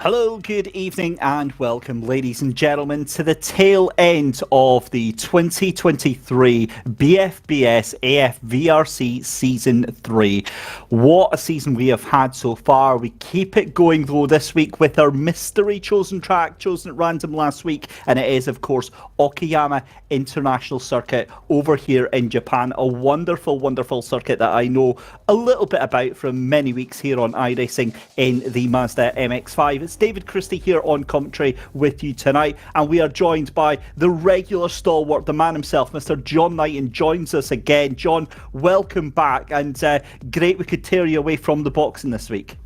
Hello, good evening and welcome, ladies and gentlemen, to the tail end of the 2023 BFBS Afvrc Season 3. What a season we have had so far. We keep it going, though, this week with our mystery chosen track, chosen at random last week, and it is, of course, Okayama International Circuit over here in Japan. A wonderful, wonderful circuit that I know a little bit about from many weeks here on iRacing in the Mazda MX-5. It's David Christie here on commentary with you tonight, and we are joined by the regular stalwart, the man himself, Mr. John Knighton, joins us again. John, welcome back, and great we could tear you away from the boxing this week.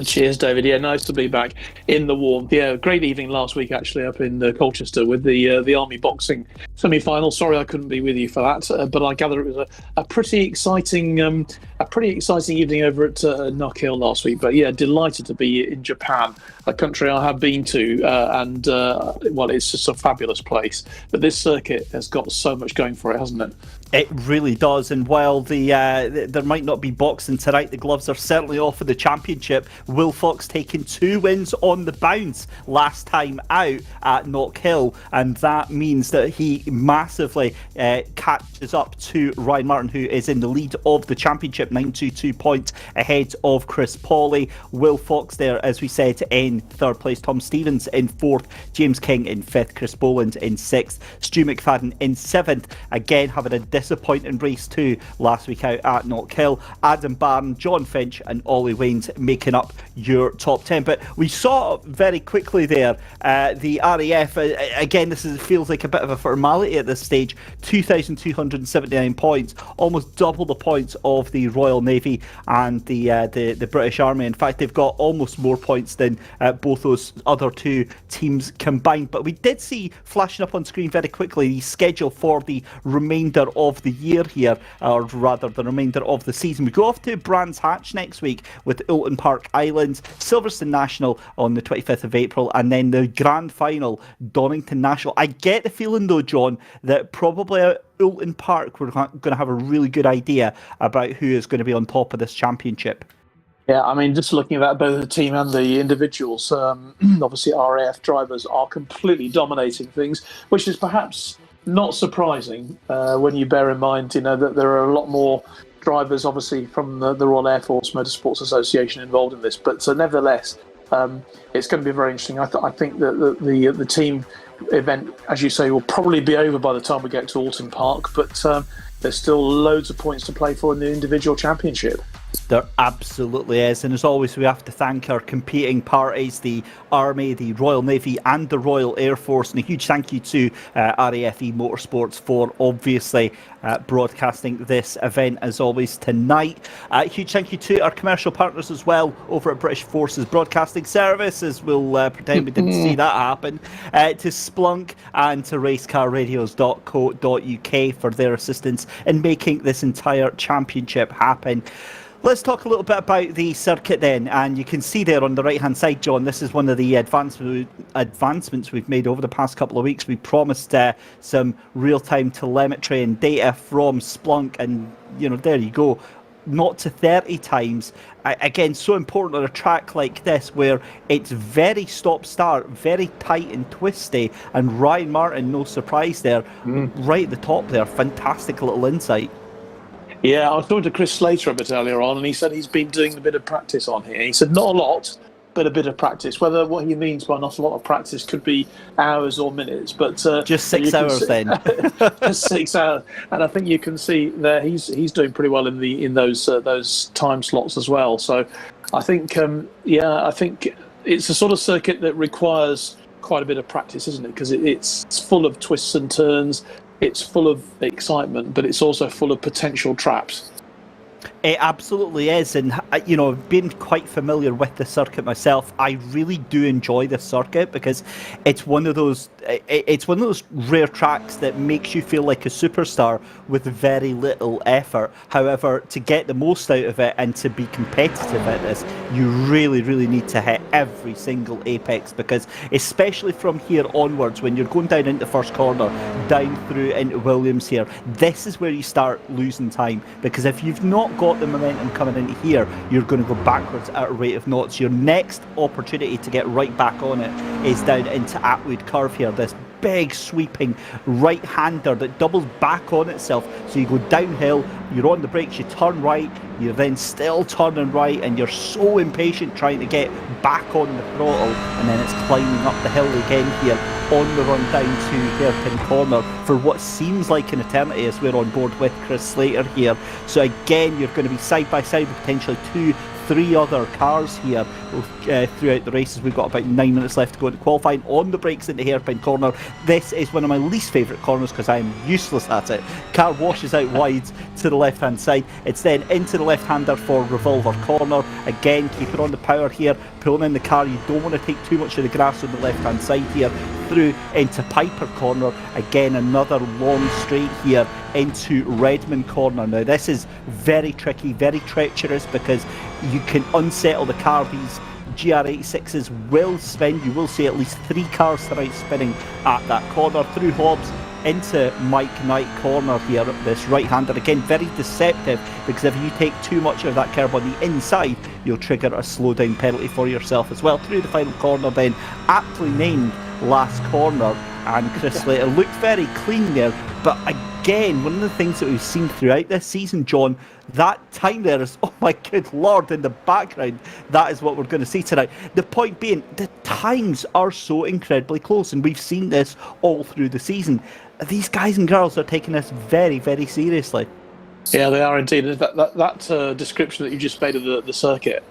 Cheers, David. Yeah, nice to be back in the warmth. Yeah, great evening last week actually up in Colchester with the Army boxing semi-final. Sorry I couldn't be with you for that, but I gather it was a pretty exciting evening over at Knockhill last week. But yeah, delighted to be in Japan, a country I have been to, and it's just a fabulous place. But this circuit has got so much going for it, hasn't it? It really does, and while there might not be boxing tonight, the gloves are certainly off for the championship. Will Fox taking 2 wins on the bounce last time out at Knockhill, and that means that he massively catches up to Ryan Martin, who is in the lead of the championship, 922 points ahead of Chris Pawley. Will Fox there, as we said, in 3rd place, Tom Stevens in 4th, James King in 5th, Chris Boland in 6th, Stu McFadden in 7th, again having a disappointing race too last week out at Knockhill. Adam Barron, John Finch and Ollie Waynes making up your top 10. But we saw very quickly there the RAF, again this feels like a bit of a formality at this stage, 2,279 points, almost double the points of the Royal Navy and the British Army. In fact, they've got almost more points than both those other two teams combined. But we did see flashing up on screen very quickly the schedule for the remainder of the year here, or rather the remainder of the season. We go off to Brands Hatch next week with Oulton Park Islands, Silverstone National on the 25th of April, and then the grand final, Donington National. I get the feeling though, John, that probably at Oulton Park we're going to have a really good idea about who is going to be on top of this championship. Yeah, I mean, just looking at both the team and the individuals, obviously RAF drivers are completely dominating things, which is perhaps not surprising when you bear in mind, that there are a lot more drivers, obviously, from the Royal Air Force Motorsports Association involved in this. But nevertheless, it's going to be very interesting. I think that the team event, as you say, will probably be over by the time we get to Oulton Park. But there's still loads of points to play for in the individual championship. There absolutely is, and as always we have to thank our competing parties, the Army, the Royal Navy and the Royal Air Force, and a huge thank you to RAFE Motorsports for obviously broadcasting this event as always tonight. Huge thank you to our commercial partners as well over at British Forces Broadcasting Services. We'll pretend we didn't see that happen. To Splunk and to racecarradios.co.uk for their assistance in making this entire championship happen. Let's talk a little bit about the circuit then, and you can see there on the right hand side, John, this is one of the advancements we've made over the past couple of weeks. We promised some real-time telemetry and data from Splunk, and there you go, not to 30 times. Again, so important on a track like this where it's very stop-start, very tight and twisty, and Ryan Martin, no surprise there, right at the top there, fantastic little insight. Yeah, I was talking to Chris Slater a bit earlier on, and he said he's been doing a bit of practice on here. He said not a lot, but a bit of practice. Whether what he means by not a lot of practice could be hours or minutes, but just 6 hours then. Just 6 hours, and I think you can see there he's doing pretty well in those time slots as well. So I think I think it's a sort of circuit that requires quite a bit of practice, isn't it? Because it's full of twists and turns. It's full of excitement, but it's also full of potential traps. It absolutely is, and being quite familiar with the circuit myself, I really do enjoy this circuit because it's one of those rare tracks that makes you feel like a superstar with very little effort. However, to get the most out of it and to be competitive at this, you really, really need to hit every single apex, because especially from here onwards, when you're going down into first corner, down through into Williams here, this is where you start losing time, because if you've not got got the momentum coming into here, you're going to go backwards at a rate of knots. Your next opportunity to get right back on it is down into Atwood Curve here, this big sweeping right-hander that doubles back on itself. So you go downhill, you're on the brakes, you turn right, you're then still turning right, and you're so impatient trying to get back on the throttle, and then it's climbing up the hill again here on the run down to Hairpin Corner for what seems like an eternity as we're on board with Chris Slater here. So again, you're going to be side by side with potentially 2-3 other cars here throughout the races. We've got about 9 minutes left to go into qualifying. On the brakes into Hairpin Corner. This is one of my least favourite corners because I am useless at it. Car washes out wide to the left hand side. It's then into the left hander for Revolver Corner. Again, keep it on the power here, pulling in the car. You don't want to take too much of the grass on the left hand side here. Through into Piper Corner. Again, another long straight here into Redmond Corner. Now this is very tricky, very treacherous, because you can unsettle the car. These GR86s will spin. You will see at least 3 cars tonight spinning at that corner. Through Hobbs into Mike Knight Corner here, this right-hander. Again, very deceptive, because if you take too much of that curb on the inside, you'll trigger a slowdown penalty for yourself as well. Through the final corner then, aptly named Last Corner, and Chris Slater looked very clean there. But again, one of the things that we've seen throughout this season, John, that time there is, oh my good lord, in the background, that is what we're going to see tonight. The point being, the times are so incredibly close, and we've seen this all through the season. These guys and girls are taking this very, very seriously. Yeah, they are indeed. That description that you just made of the circuit,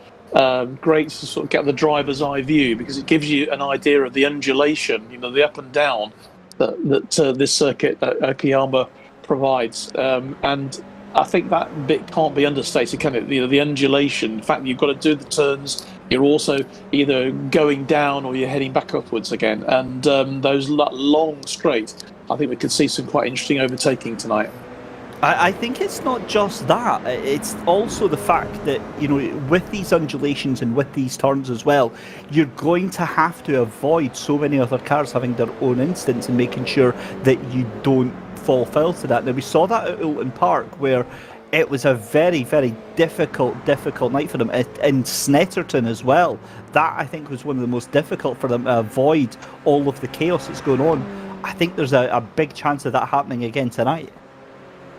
great to sort of get the driver's eye view, because it gives you an idea of the undulation, the up and down that this circuit that Okayama provides. And I think that bit can't be understated, can it? The undulation, the fact that you've got to do the turns, you're also either going down or you're heading back upwards again. And those long straight, I think we could see some quite interesting overtaking tonight. I think it's not just that. It's also the fact that, with these undulations and with these turns as well, you're going to have to avoid so many other cars having their own instance and making sure that you don't fall foul to that. Now, we saw that at Oulton Park, where it was a very, very difficult night for them. In Snetterton as well, that I think was one of the most difficult for them to avoid all of the chaos that's going on. I think there's a big chance of that happening again tonight.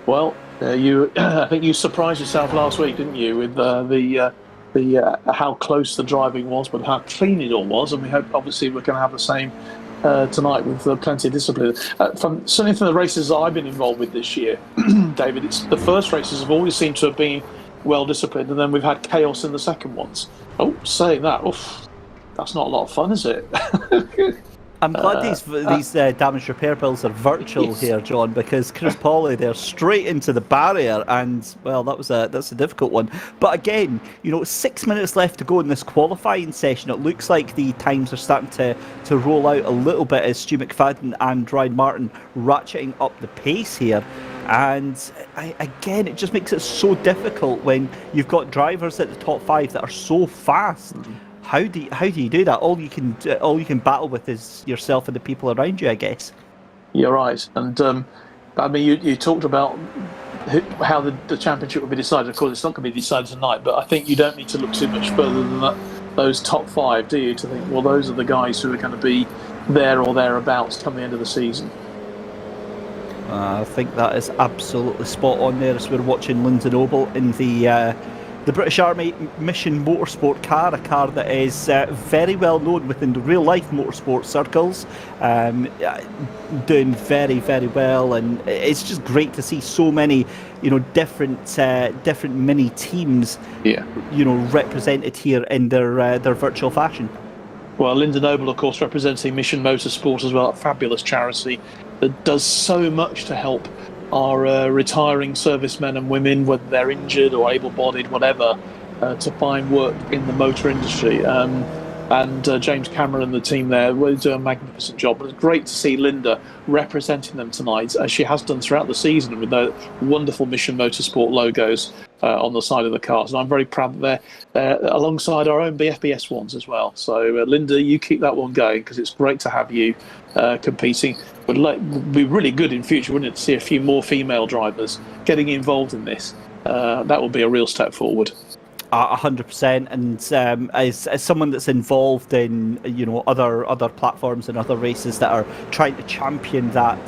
Well, I think you surprised yourself last week, didn't you, with how close the driving was, but how clean it all was, and we hope, obviously, we're going to have the same tonight with plenty of discipline. Certainly from the races that I've been involved with this year, David, the first races have always seemed to have been well disciplined, and then we've had chaos in the second ones. Oh, saying that, that's not a lot of fun, is it? I'm glad these damage repair bills are virtual here, John, because Chris Pauly, they're straight into the barrier, and well, that's a difficult one. But again, 6 minutes left to go in this qualifying session. It looks like the times are starting to roll out a little bit as Stu McFadden and Ryan Martin ratcheting up the pace here. And again, it just makes it so difficult when you've got drivers at the top 5 that are so fast. Mm-hmm. How do you do that? All you can battle with is yourself and the people around you, I guess. You're right, and I mean, you talked about how the championship will be decided. Of course, it's not going to be decided tonight, but I think you don't need to look too much further than that. Those top 5, do you? To think, well, those are the guys who are going to be there or thereabouts come the end of the season. I think that is absolutely spot on there as we're watching Lyndon Noble in the British Army Mission Motorsport car, a car that is very well known within the real-life motorsport circles, doing very, very well, and it's just great to see so many, different mini teams, represented here in their virtual fashion. Well, Lyndon Noble, of course, representing Mission Motorsport as well, a fabulous charity that does so much to help our retiring servicemen and women, whether they're injured or able-bodied, whatever, to find work in the motor industry. And James Cameron and the team there will do a magnificent job. But it's great to see Linda representing them tonight, as she has done throughout the season, with the wonderful Mission Motorsport logos on the side of the cars. And I'm very proud that they're alongside our own BFBS ones as well. So, Linda, you keep that one going, because it's great to have you competing. Would be really good in future, wouldn't it, to see a few more female drivers getting involved in this. that would be a real step forward. 100%, and as someone that's involved in other platforms and other races that are trying to champion that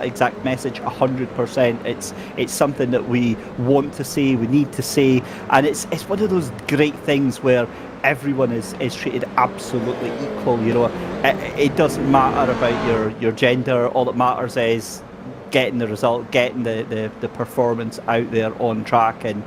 exact message, 100%, it's something that we want to see, we need to see, and it's one of those great things where everyone is treated absolutely equal. It doesn't matter about your gender. All that matters is getting the result, getting the performance out there on track, and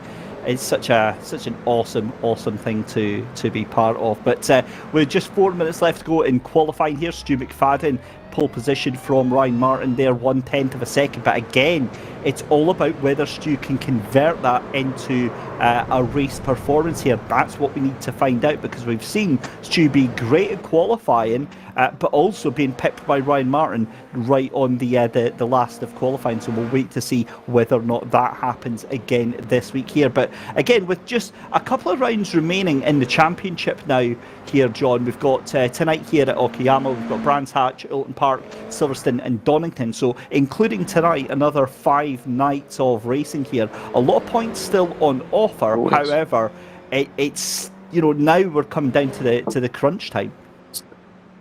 it's such an awesome thing to be part of. But with just 4 minutes left to go in qualifying here, Stu McFadden, pole position from Ryan Martin there, 1/10 of a second. But again, it's all about whether Stu can convert that into a race performance here. That's what we need to find out, because we've seen Stu be great at qualifying, but also being pipped by Ryan Martin right on the last of qualifying. So we'll wait to see whether or not that happens again this week here. But again, with just a couple of rounds remaining in the championship now here, John, we've got tonight here at Okayama, we've got Brands Hatch, Oulton Park, Silverstone and Donington. So including tonight, another 5 nights of racing here. A lot of points still on offer. Oh, yes. However, it's now we're coming down to the crunch time.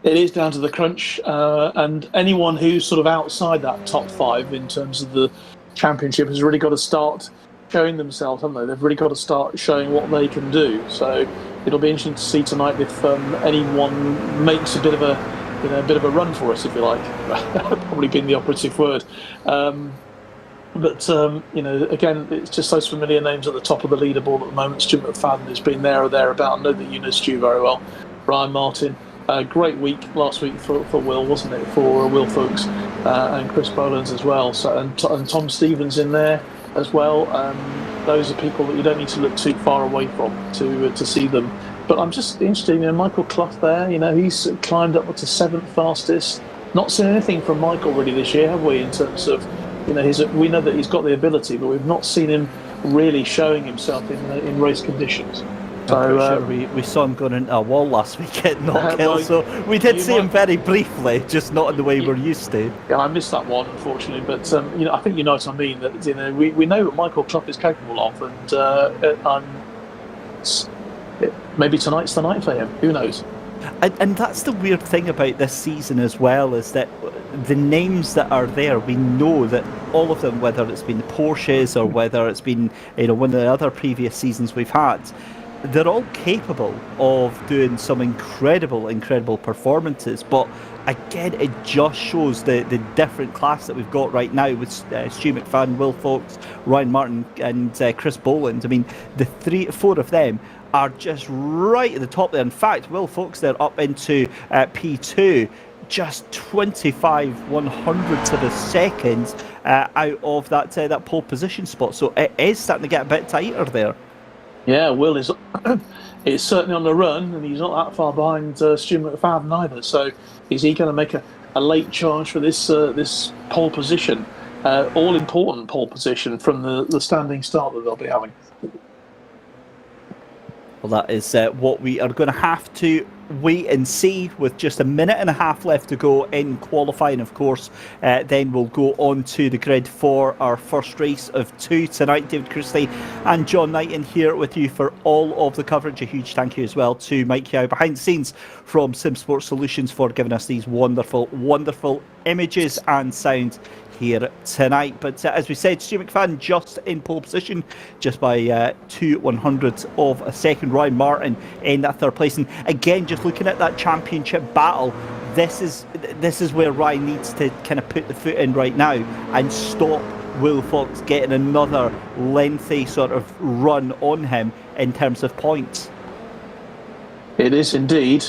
It is down to the crunch, and anyone who's sort of outside that top 5 in terms of the championship has really got to start showing themselves, haven't they? They've really got to start showing what they can do. So it'll be interesting to see tonight if anyone makes a bit of a run for us, if you like. Probably been the operative word. But again, it's just those familiar names at the top of the leaderboard at the moment. Stu McFadden has been there or thereabout. I know that you know Stu very well. Ryan Martin. Great week last week for Will, wasn't it? For Will Fuchs and Chris Boland as well. So and Tom Stevens in there as well. Those are people that you don't need to look too far away from to see them. But I'm just interested. Michael Clough there. He's climbed up to 7th fastest. Not seen anything from Michael really this year, have we? In terms of we know that he's got the ability, but we've not seen him really showing himself in race conditions. So we saw him going into a wall last week at Knockhill, so we did see him very briefly, just not in the way we're used to. Yeah, I missed that one, unfortunately, but I think you know what I mean. That we know what Michael Clough is capable of, and maybe tonight's the night for him. Who knows? And that's the weird thing about this season as well, is that the names that are there, we know that all of them, whether it's been the Porsches or whether it's been one of the other previous seasons we've had, they're all capable of doing some incredible performances. But again, it just shows the different class that we've got right now with Stu McFadden, Will Fox, Ryan Martin and Chris Boland. I mean, the 4 of them are just right at the top there. In fact, Will Fox there up into P2, just 25 100ths of a second out of that pole position spot. So it is starting to get a bit tighter there. Yeah, Will is certainly on the run, and he's not that far behind Stu McFadden either. So is he going to make a late charge for this pole position? All important pole position from the standing start that they'll be having. Well, that is what we are going to have to wait and see, with just a minute and a half left to go in qualifying, of course. Then we'll go on to the grid for our first race of 2 tonight. David Christie and John Knighton here with you for all of the coverage. A huge thank you as well to Mike Yao behind the scenes from Sim Sports Solutions for giving us these wonderful images and sound here tonight. But as we said, Stu McFadden just in pole position, just by 2 100ths of a second. Ryan Martin in that 3rd place. And again, just looking at that championship battle, this is where Ryan needs to kind of put the foot in right now and stop Will Fox getting another lengthy sort of run on him in terms of points. It is indeed.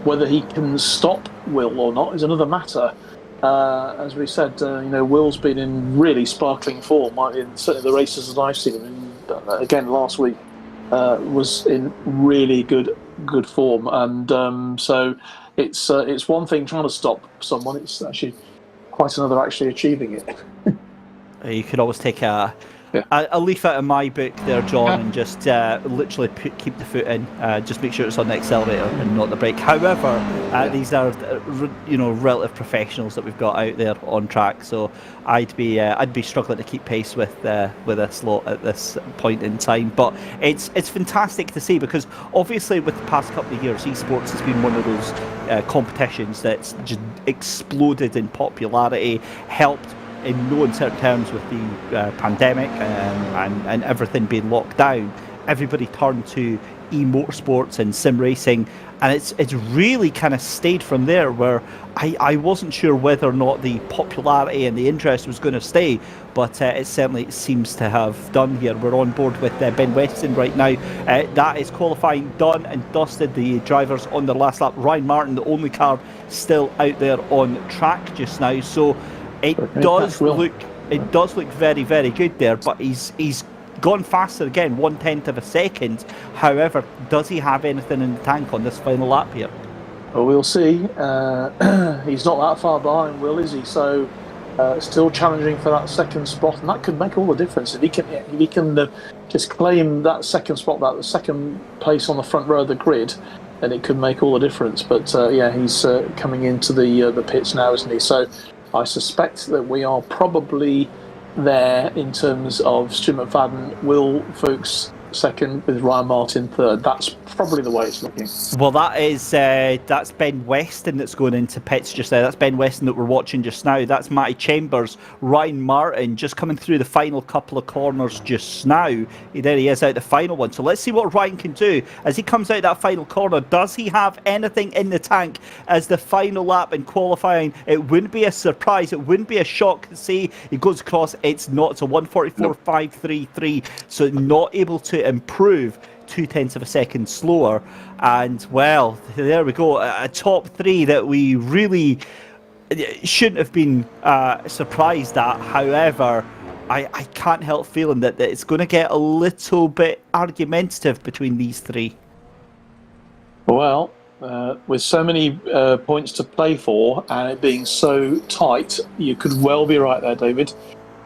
Whether he can stop Will or not is another matter. As we said, Will's been in really sparkling form. In certainly the races that I've seen him in, again last week, was in really good form. And so it's one thing trying to stop someone; it's actually quite another actually achieving it. You could always take a I'll leave it in my book there, John, and just literally keep the foot in. Just make sure it's on the accelerator and not the brake. However, these are relative professionals that we've got out there on track, so I'd be struggling to keep pace with this lot at this point in time. But it's fantastic to see, because obviously with the past couple of years, esports has been one of those competitions that's just exploded in popularity, helped in no uncertain terms with the pandemic and everything being locked down. Everybody turned to e-motorsports and sim racing, and it's really kind of stayed from there, where I wasn't sure whether or not the popularity and the interest was going to stay, but it certainly seems to have done here. We're on board with Ben Weston right now. That is qualifying done and dusted. The drivers on their last lap. Ryan Martin, the only car still out there on track just now, so it does look very, very good there, but he's gone faster again, 1/10 of a second. However, does he have anything in the tank on this final lap here? Well, we'll see. He's not that far behind, Will, is he? So still challenging for that second spot, and that could make all the difference if he can just claim that second spot, that second place on the front row of the grid. Then it could make all the difference. But he's coming into the pits now, isn't he? So I suspect that we are probably there in terms of Stu McFadden, Will Fuchs second, with Ryan Martin third. That's probably the way it's looking. Well, that's Ben Weston that's going into pits just now. That's Ben Weston that we're watching just now. That's Matty Chambers. Ryan Martin just coming through the final couple of corners just now. There he is out the final one. So let's see what Ryan can do as he comes out that final corner. Does he have anything in the tank as the final lap in qualifying? It wouldn't be a surprise. It wouldn't be a shock to see he goes across. It's not. It's a 1:44.533. So not able to improve 0.2 of a second slower, and well, there we go, a top three that we really shouldn't have been surprised at. However, I can't help feeling that it's going to get a little bit argumentative between these three. Well, with so many points to play for and it being so tight, you could well be right there, David,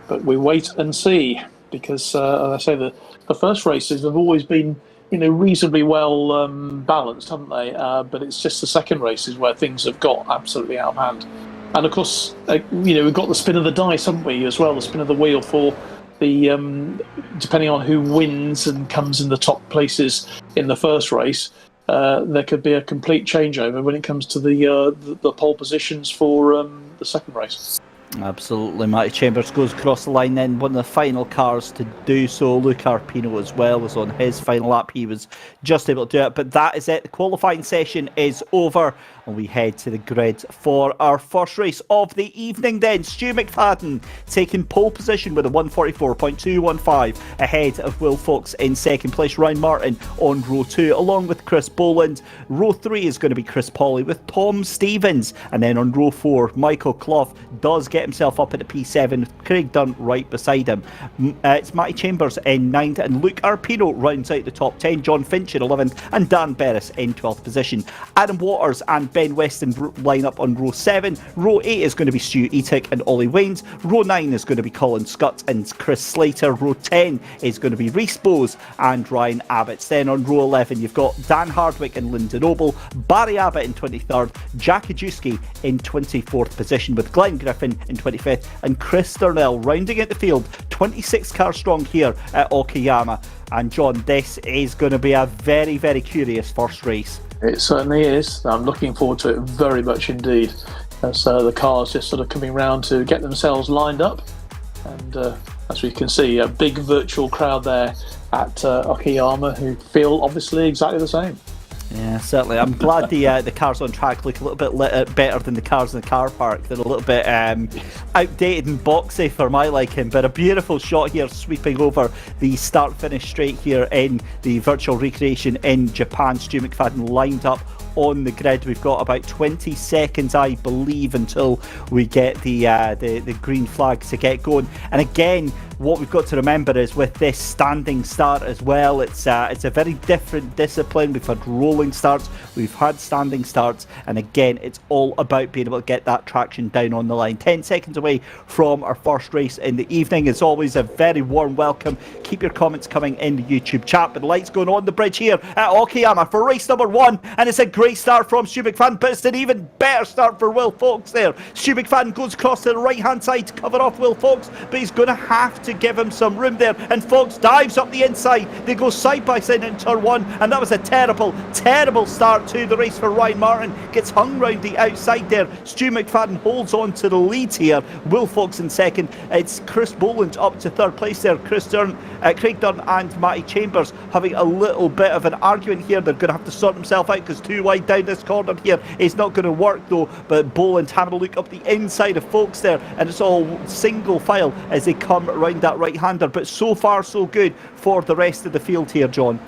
but we wait and see, because as I say, the first races have always been, reasonably well balanced, haven't they? But it's just the second races where things have got absolutely out of hand. And of course, we've got the spin of the dice, haven't we, as well, the spin of the wheel for the depending on who wins and comes in the top places in the first race. There could be a complete changeover when it comes to the pole positions for the second race. Absolutely. Matty Chambers goes across the line then, one of the final cars to do so. Luke Arpino as well was on his final lap. He was just able to do it, but that is it. The qualifying session is over and we head to the grid for our first race of the evening then. Stu McFadden taking pole position with a 1:44.215 ahead of Will Fox in second place. Ryan Martin on row 2 along with Chris Boland. Row 3 is going to be Chris Polly with Tom Stevens, and then on row 4 Michael Clough does get himself up at the P7 with Craig Dunn right beside him. It's Matty Chambers in 9th and Luke Arpino rounds out the top 10. John Finch in 11th and Dan Berris in 12th position. Adam Waters and Ben Weston line up on row 7. Row 8 is going to be Stu Etick and Ollie Waynes. Row 9 is going to be Colin Scott and Chris Slater. Row 10 is going to be Rhys Bowes and Ryan Abbots. Then on row 11 you've got Dan Hardwick and Lyndon Noble, Barry Abbott in 23rd, Jack Ajewski in 24th position with Glenn Griffin in 25th and Chris Sturnell rounding out the field. 26 cars strong here at Okayama. And John, this is going to be a very, very curious first race. It certainly is. I'm looking forward to it very much indeed. As the cars just sort of coming round to get themselves lined up. And as we can see, a big virtual crowd there at Okayama who feel obviously exactly the same. Yeah, certainly. I'm glad the cars on track look a little bit better than the cars in the car park. They're a little bit outdated and boxy for my liking, but a beautiful shot here sweeping over the start-finish straight here in the virtual recreation in Japan. Stu McFadden lined up on the grid. We've got about 20 seconds, I believe, until we get the green flag to get going. And again, what we've got to remember is with this standing start as well, it's a very different discipline. We've had rolling starts, we've had standing starts, and again, it's all about being able to get that traction down on the line. 10 seconds away from our first race in the evening. As always, a very warm welcome. Keep your comments coming in the YouTube chat. But the lights going on the bridge here at Okayama for race number 1, and it's a great start from Stu McFadden, but it's an even better start for Will Fox there. Stu McFadden goes across to the right hand side to cover off Will Fox, but he's going to have to give him some room there, and Fox dives up the inside. They go side by side in turn 1, and that was a terrible start to the race for Ryan Martin. Gets hung round the outside there. Stu McFadden holds on to the lead here. Will Fox in second. It's Chris Boland up to third place there. Craig Dunn and Matty Chambers having a little bit of an argument here. They're going to have to sort themselves out because too wide down this corner here is not going to work though. But Boland having a look up the inside of Fox there, and it's all single file as they come around that right-hander. But so far so good for the rest of the field here, John.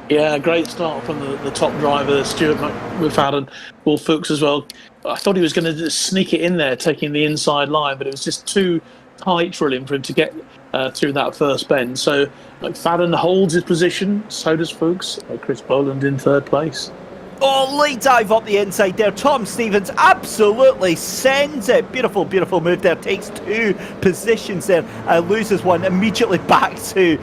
Yeah, great start from the top driver, Stuart McFadden, Will Fuchs as well. I thought he was going to just sneak it in there, taking the inside line, but it was just too tight really for him to get through that first bend. So McFadden holds his position, so does Fuchs. Chris Boland in third place. Oh, late dive up the inside there. Tom Stevens absolutely sends it. Beautiful move there. Takes 2 positions there. Loses one. Immediately back to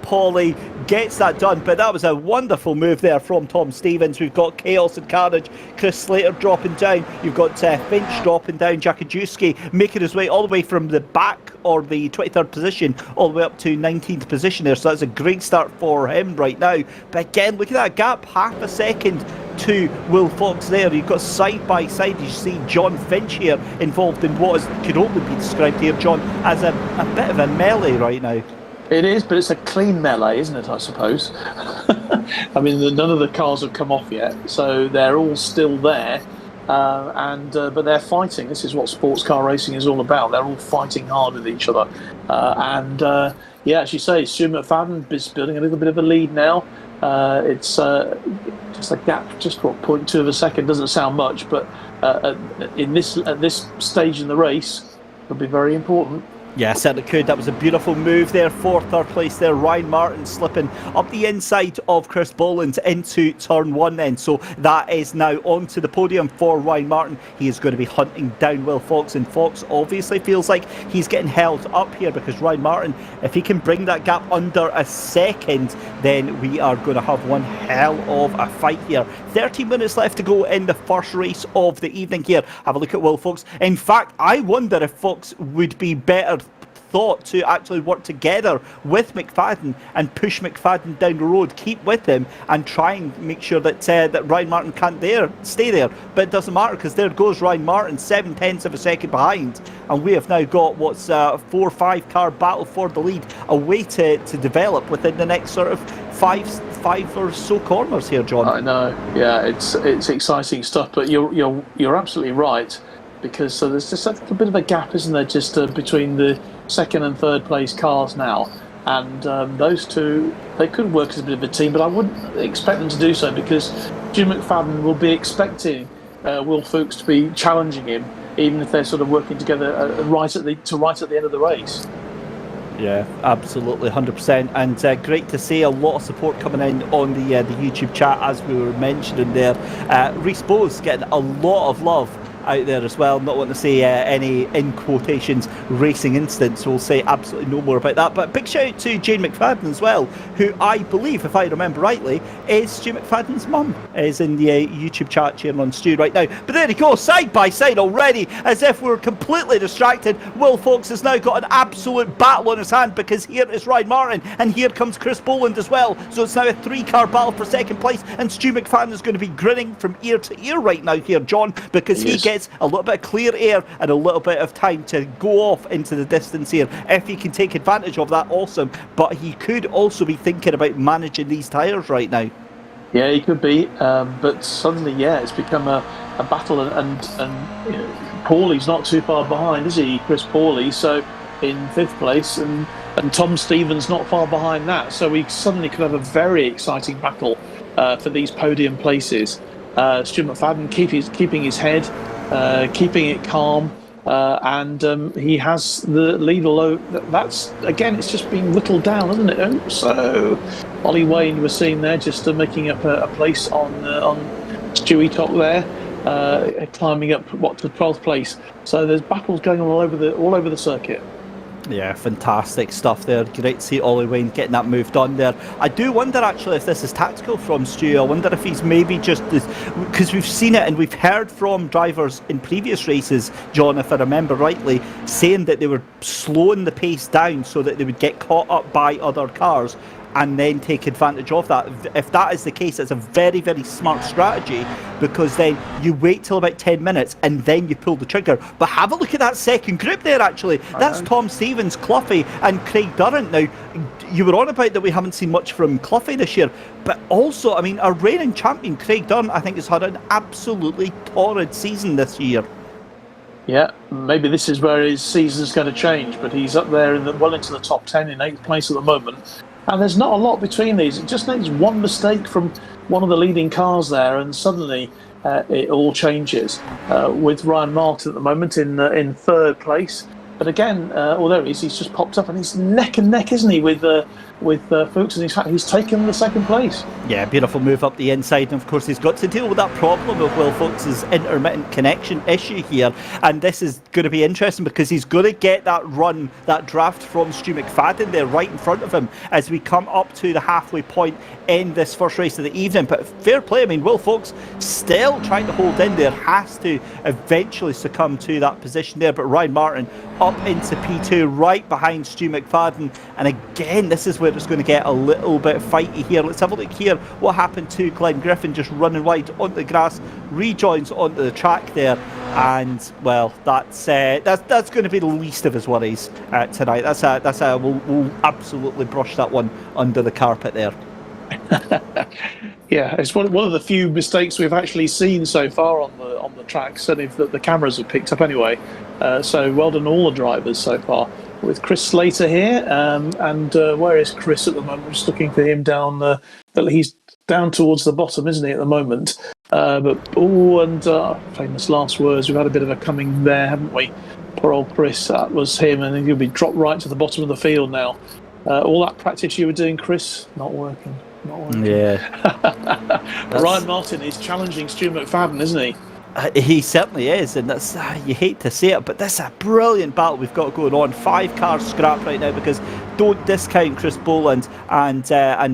Paulie. Gets that done. But that was a wonderful move there from Tom Stevens. We've got Chaos and Carnage. Chris Slater dropping down. You've got Finch dropping down. Jakajewski making his way all the way from the back or the 23rd position all the way up to 19th position there. So that's a great start for him right now. But again, look at that gap. Half a second to Will Fox there. You've got side by side, you see John Finch here involved in what could only be described here, John, as a bit of a melee right now. It is, but it's a clean melee, isn't it, I suppose? I mean, none of the cars have come off yet, so they're all still there, but they're fighting. This is what sports car racing is all about. They're all fighting hard with each other. Yeah, as you say, Stu McFadden is building a little bit of a lead now. It's just a gap, just 0.2 of a second. Doesn't sound much, but at this stage in the race, it'll be very important. Yeah, certainly could. That was a beautiful move there for third place there. Ryan Martin slipping up the inside of Chris Boland into turn 1 then. So that is now onto the podium for Ryan Martin. He is going to be hunting down Will Fox, and Fox obviously feels like he's getting held up here because Ryan Martin, if he can bring that gap under a second, then we are going to have one hell of a fight here. 13 minutes left to go in the first race of the evening here. Have a look at Will Fox. In fact, I wonder if Fox would be better thought to actually work together with McFadden and push McFadden down the road, keep with him and try and make sure that that Ryan Martin can't stay there. But it doesn't matter because there goes Ryan Martin 7/10 of a second behind, and we have now got what's a 4 or 5 car battle for the lead, a way to develop within the next sort of five or so corners here, John. I know, yeah, it's exciting stuff, but you're absolutely right, because there's just a little bit of a gap, isn't there, just between the second and third place cars now, and those two, they could work as a bit of a team, but I wouldn't expect them to do so because Jim McFadden will be expecting Will Fuchs to be challenging him, even if they're sort of working together right at the end of the race. Yeah, absolutely, 100%, and great to see a lot of support coming in on the YouTube chat, as we were mentioning there. Reese Bowes getting a lot of love out there as well. Not wanting to say any, in quotations, racing incidents, so we'll say absolutely no more about that. But big shout out to Jane McFadden as well, who I believe, if I remember rightly, is Stu McFadden's mum, is in the YouTube chat cheering on Stu right now. But there he goes, side by side already, as if we were completely distracted. Will Fox has now got an absolute battle on his hand, because here is Ryan Martin and here comes Chris Boland as well. So it's now a 3-car battle for second place, and Stu McFadden is going to be grinning from ear to ear right now here, John, because he gets a little bit of clear air and a little bit of time to go off into the distance here. If he can take advantage of that, awesome, but he could also be thinking about managing these tyres right now. Yeah, he could be, but suddenly, it's become a battle, and you know, Paulie's not too far behind, is he, Chris Paulie? So in 5th place, and Tom Stevens not far behind that. So we suddenly could have a very exciting battle for these podium places. Stu McFadden keeping his head, keeping it calm, and he has the lead, although that's, again, it's just been whittled down, hasn't it? Oh, so Ollie Wayne was seen there just making up a place on Stewie Top there, climbing up to 12th place. So there's battles going on all over the circuit. Yeah, fantastic stuff there. Great to see Ollie Wayne getting that move done there. I do wonder actually if this is tactical from Stu. I wonder if he's maybe just, because we've seen it and we've heard from drivers in previous races, John, if I remember rightly, saying that they were slowing the pace down so that they would get caught up by other cars and then take advantage of that. If that is the case, it's a very, very smart strategy, because then you wait till about 10 minutes and then you pull the trigger. But have a look at that second group there, actually. That's Tom Stevens, Cloughie and Craig Durrant. Now, you were on about that we haven't seen much from Cloughie this year, but also, I mean, our reigning champion, Craig Durrant, I think has had an absolutely torrid season this year. Yeah, maybe this is where his season's going to change, but he's up there well into the top 10 in 8th place at the moment. And there's not a lot between these. It just needs one mistake from one of the leading cars there, and suddenly it all changes. With Ryan Martin at the moment in 3rd place. But again, there he is. He's just popped up, and he's neck and neck, isn't he, with Fuchs, and he's taken the 2nd place. Yeah, beautiful move up the inside, and of course he's got to deal with that problem of Will Fuchs's intermittent connection issue here, and this is going to be interesting because he's going to get that run, that draft from Stu McFadden there right in front of him as we come up to the halfway point in this first race of the evening. But fair play, I mean, Will Fuchs still trying to hold in there, has to eventually succumb to that position there, but Ryan Martin up into P2 right behind Stu McFadden, and again this is where it's going to get a little bit fighty here. Let's have a look here what happened to Glenn Griffin, just running wide onto the grass, rejoins onto the track there, and well, that's going to be the least of his worries tonight. We'll absolutely brush that one under the carpet there. Yeah, it's one of the few mistakes we've actually seen so far on the track, certainly that the cameras have picked up anyway. So well done all the drivers so far. With Chris Slater here, and where is Chris at the moment? We're just looking for him down. He's down towards the bottom, isn't he, at the moment? Famous last words. We've had a bit of a coming there, haven't we? Poor old Chris. That was him, and he'll be dropped right to the bottom of the field now. All that practice you were doing, Chris, not working. Yeah. Ryan Martin is challenging Stu McFadden, isn't he? He certainly is, and that's you hate to say it, but this is a brilliant battle we've got going on. 5 cars scrapped right now, because don't discount Chris Boland and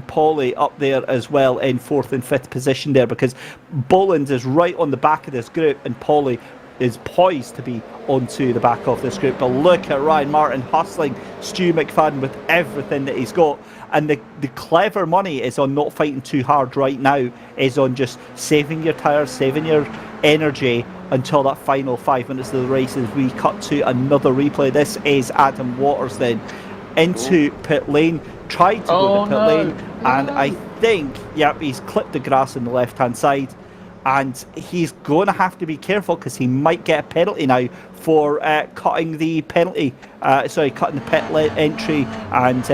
Paulie up there as well in 4th and 5th position there, because Boland is right on the back of this group and Paulie is poised to be onto the back of this group. But look at Ryan Martin hustling Stu McFadden with everything that he's got. And the clever money is on not fighting too hard right now, is on just saving your tyres, saving your energy until that final 5 minutes of the race as we cut to another replay. This is Adam Waters then into pit lane, tried to go to pit lane, and I think, he's clipped the grass on the left-hand side. And he's going to have to be careful because he might get a penalty now for cutting the pit entry and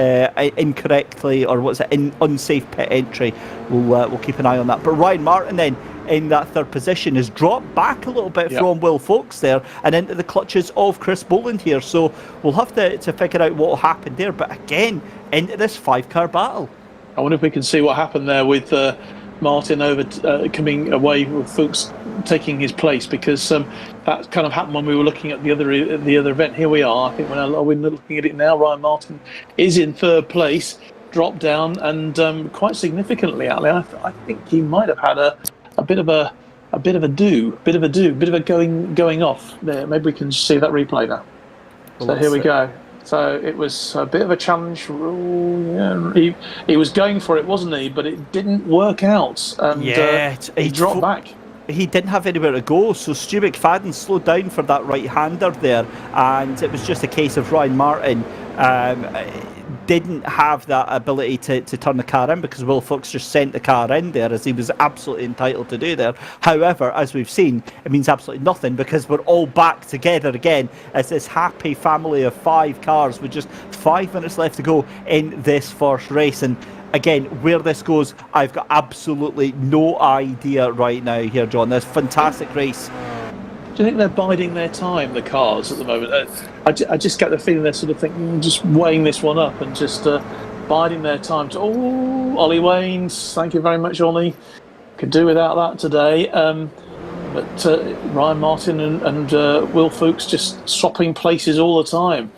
incorrectly, or what's it, unsafe pit entry. We'll keep an eye on that. But Ryan Martin then in that 3rd position has dropped back a little bit from Will Fuchs there and into the clutches of Chris Boland here. So we'll have to figure out what will happen there. But again, into this 5-car battle. I wonder if we can see what happened there with Martin coming away with Fuchs taking his place, because that kind of happened when we were looking at the other event. Here we are. I think we're looking at it now. Ryan Martin is in 3rd place, dropped down, and quite significantly, Ali. I think he might have had a bit of a going off there. Maybe we can see that replay now. So here we go. So it was a bit of a challenge. He was going for it, wasn't he? But it didn't work out. And he dropped back. He didn't have anywhere to go, so Stu McFadden slowed down for that right-hander there, and it was just a case of Ryan Martin didn't have that ability to turn the car in, because Will Fuchs just sent the car in there, as he was absolutely entitled to do there. However, as we've seen, it means absolutely nothing, because we're all back together again as this happy family of 5 cars with just 5 minutes left to go in this first race. And again, where this goes, I've got absolutely no idea right now here, John. This fantastic race. Do you think they're biding their time, the cars, at the moment? I just get the feeling they're sort of thinking, just weighing this one up and just biding their time. Ollie Waynes, thank you very much, Ollie. Could do without that today. But Ryan Martin and Will Fuchs just swapping places all the time.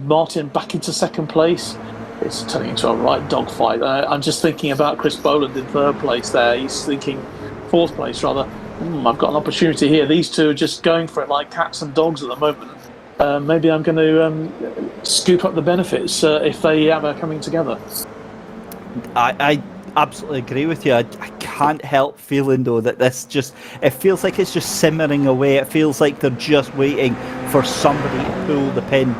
Martin back into second place. It's turning into a right dogfight. I'm just thinking about Chris Boland in third place there. He's thinking fourth place, rather. I've got an opportunity here. These two are just going for it like cats and dogs at the moment. Maybe I'm going to scoop up the benefits if they ever coming together. I absolutely agree with you. I can't help feeling, though, that it feels like it's just simmering away. It feels like they're just waiting for somebody to pull the pin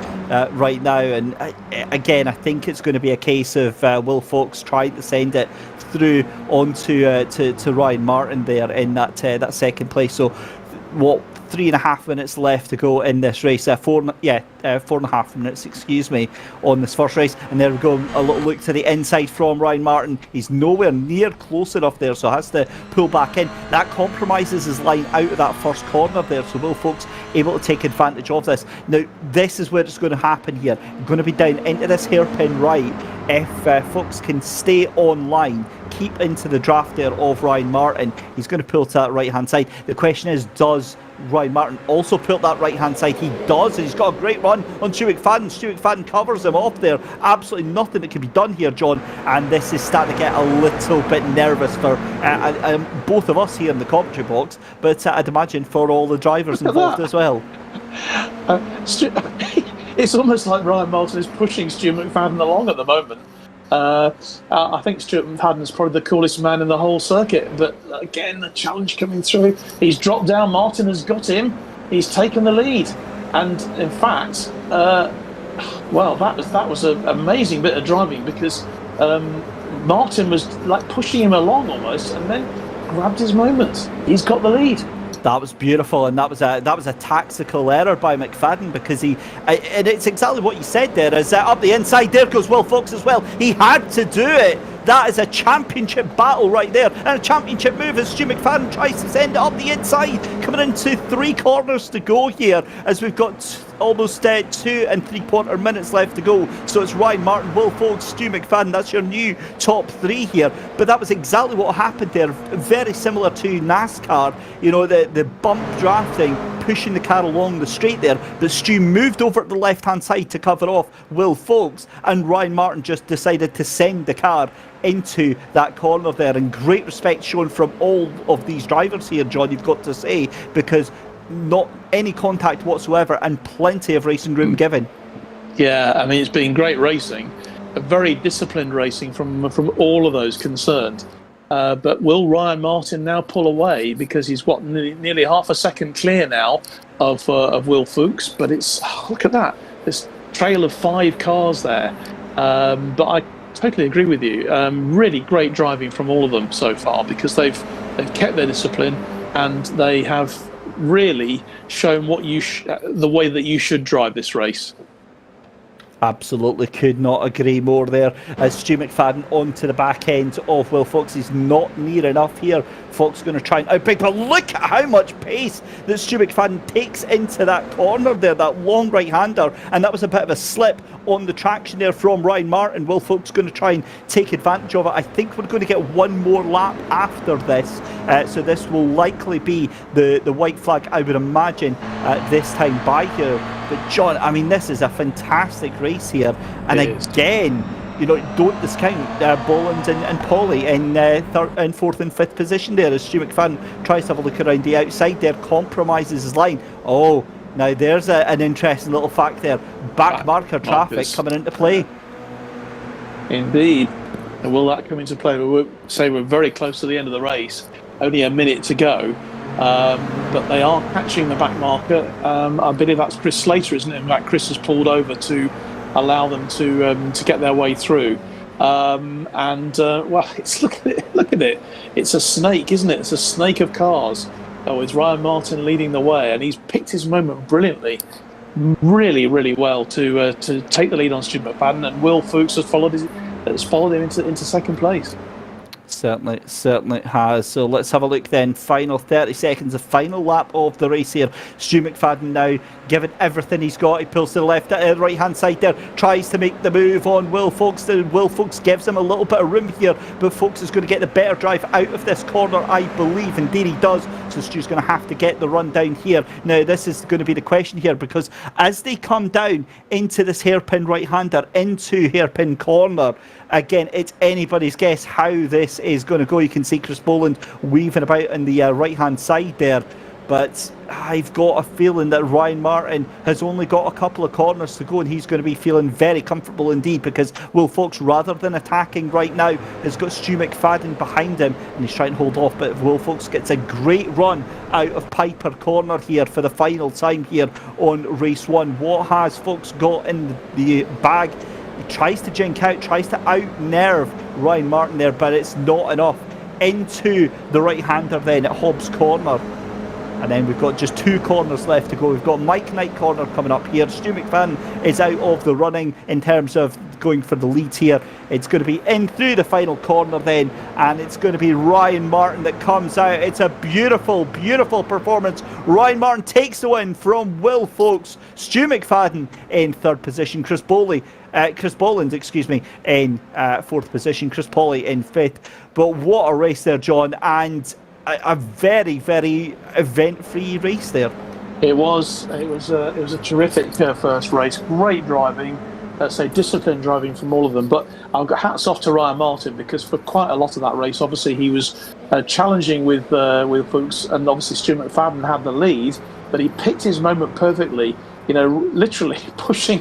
right now. And again, I think it's going to be a case of Will Fuchs trying to send it through onto to Ryan Martin there in that second place. So what, 3.5 minutes left to go in this race. 4.5 minutes, excuse me, on this first race. And there we go, a little look to the inside from Ryan Martin. He's nowhere near close enough there, so has to pull back in. That compromises his line out of that first corner there, so Will Fuchs able to take advantage of this. Now, this is where it's going to happen here. Going to be down into this hairpin right. If Fuchs can stay on line, keep into the draft there of Ryan Martin, he's going to pull to that right-hand side. The question is, does Ryan Martin also pull that right-hand side? He does, and he's got a great run on Stu McFadden. Stu McFadden covers him off there. Absolutely nothing that can be done here, John, and this is starting to get a little bit nervous for both of us here in the commentary box, but I'd imagine for all the drivers involved as well. It's almost like Ryan Martin is pushing Stu McFadden along at the moment. I think Stuart McFadden is probably the coolest man in the whole circuit, but again, the challenge coming through. He's dropped down. Martin has got him. He's taken the lead, and in fact, well, that was an amazing bit of driving, because Martin was like pushing him along almost, and then grabbed his moment. He's got the lead. That was beautiful, and that was a tactical error by McFadden, because and it's exactly what you said there. Is up the inside, there goes Will Fuchs as well. He had to do it. That is a championship battle right there, and a championship move as Stu McFadden tries to send it up the inside, coming into 3 corners to go here, as we've got almost 2 3/4 minutes left to go. So it's Ryan Martin, Will Fuchs, Stu McFadden. That's your new top 3 here. But that was exactly what happened there. Very similar to NASCAR, you know, the bump drafting, pushing the car along the straight there. But Stu moved over to the left-hand side to cover off Will Fuchs, and Ryan Martin just decided to send the car into that corner there. And great respect shown from all of these drivers here, John, you've got to say, because not any contact whatsoever and plenty of racing room given. Yeah, I mean, it's been great racing, a very disciplined racing from all of those concerned. But will Ryan Martin now pull away, because he's nearly half a second clear now of Will Fuchs? But it's look at that, this trail of 5 cars there. But I totally agree with you. Really great driving from all of them so far, because they've kept their discipline, and they have really shown what the way that you should drive this race. Absolutely, could not agree more there. As Stu McFadden onto the back end of Will Fuchs. He's not near enough here. Fuchs going to try and outbrake, but look at how much pace that Stu McFadden takes into that corner there, that long right-hander, and that was a bit of a slip on the traction there from Ryan Martin. Will Fuchs going to try and take advantage of it. I think we're going to get one more lap after this, so this will likely be the white flag, I would imagine, this time by here. But John, I mean, this is a fantastic race here, and again, you know, don't discount Boland and Pauly in 4th and 5th position there, as Stu McFadden tries to have a look around the outside there, compromises his line. Oh, now there's an interesting little fact there. Back marker traffic coming into play. Indeed. And will that come into play? We'll say we're very close to the end of the race, only a minute to go. But they are catching the back marker. I believe that's Chris Slater, isn't it? In fact, Chris has pulled over to allow them to get their way through. Well, look at it. It's a snake, isn't it? It's a snake of cars. Oh, it's Ryan Martin leading the way, and he's picked his moment brilliantly, really, really well to take the lead on Stu McFadden, and Will Fuchs has followed him into second place. Certainly has. So let's have a look then. Final 30 seconds, the final lap of the race here. Stu McFadden now giving everything he's got. He pulls to the left, right hand side there, tries to make the move on Will Fox. Will Fox gives him a little bit of room here, but Fox is going to get the better drive out of this corner, I believe. Indeed he does. So Stu's going to have to get the run down here. Now this is going to be the question here, because as they come down into this hairpin right-hander, into hairpin corner, again, it's anybody's guess how this is going to go. You can see Chris Boland weaving about on the right-hand side there. But I've got a feeling that Ryan Martin has only got a couple of corners to go, and he's going to be feeling very comfortable indeed, because Will Fox, rather than attacking right now, has got Stu McFadden behind him, and he's trying to hold off. But Will Fox gets a great run out of Piper Corner here for the final time here on race one. What has Fox got in the bag? He tries to jink out, tries to out-nerve Ryan Martin there, but it's not enough. Into the right-hander then at Hobbs Corner. And then we've got just two corners left to go. We've got Mike Knight Corner coming up here. Stu McFadden is out of the running in terms of going for the lead here. It's going to be in through the final corner then, and it's going to be Ryan Martin that comes out. It's a beautiful, beautiful performance. Ryan Martin takes the win from Will Fox. Stu McFadden in third position. Chris Boland, in fourth position. Chris Pawley in fifth. But what a race there, John, and a very, very event-free race there. It was a terrific first race. Great driving, disciplined driving from all of them. But I've got hats off to Ryan Martin, because for quite a lot of that race, obviously he was challenging with folks, and obviously Stu McFadden had the lead, but he picked his moment perfectly. You know, literally pushing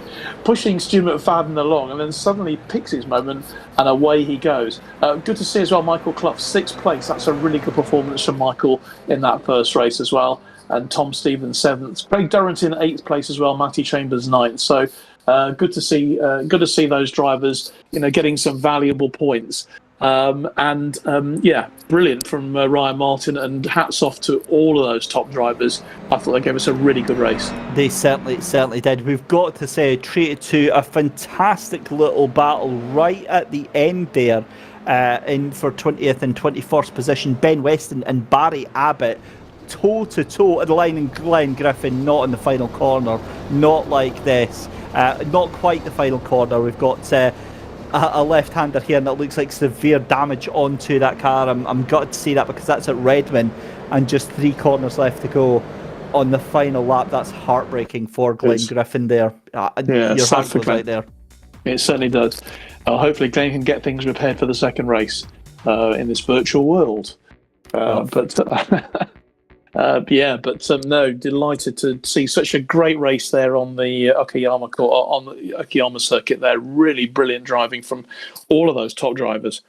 Stu McFadden along, and then suddenly picks his moment, and away he goes. Good to see as well Michael Clough, sixth place. That's a really good performance from Michael in that first race as well. And Tom Stevens, seventh. Craig Durrington, eighth place as well. Matty Chambers, ninth. So good to see those drivers, getting some valuable points. Brilliant from Ryan Martin, and hats off to all of those top drivers. I thought they gave us a really good race. They certainly did. We've got to say, treated to a fantastic little battle right at the end there, in for 20th and 21st position. Ben Weston and Barry Abbott toe to toe at the line, and Glenn Griffin not in the final corner, not like this, not quite the final corner. We've got a left-hander here, and it looks like severe damage onto that car. I'm gutted to see that, because that's at Redmond, and just 3 corners left to go on the final lap. That's heartbreaking for Glenn Griffin there. Your heart goes out there. It certainly does. Hopefully Glenn can get things repaired for the second race in this virtual world. No, delighted to see such a great race there on the Okayama circuit there. Really brilliant driving from all of those top drivers.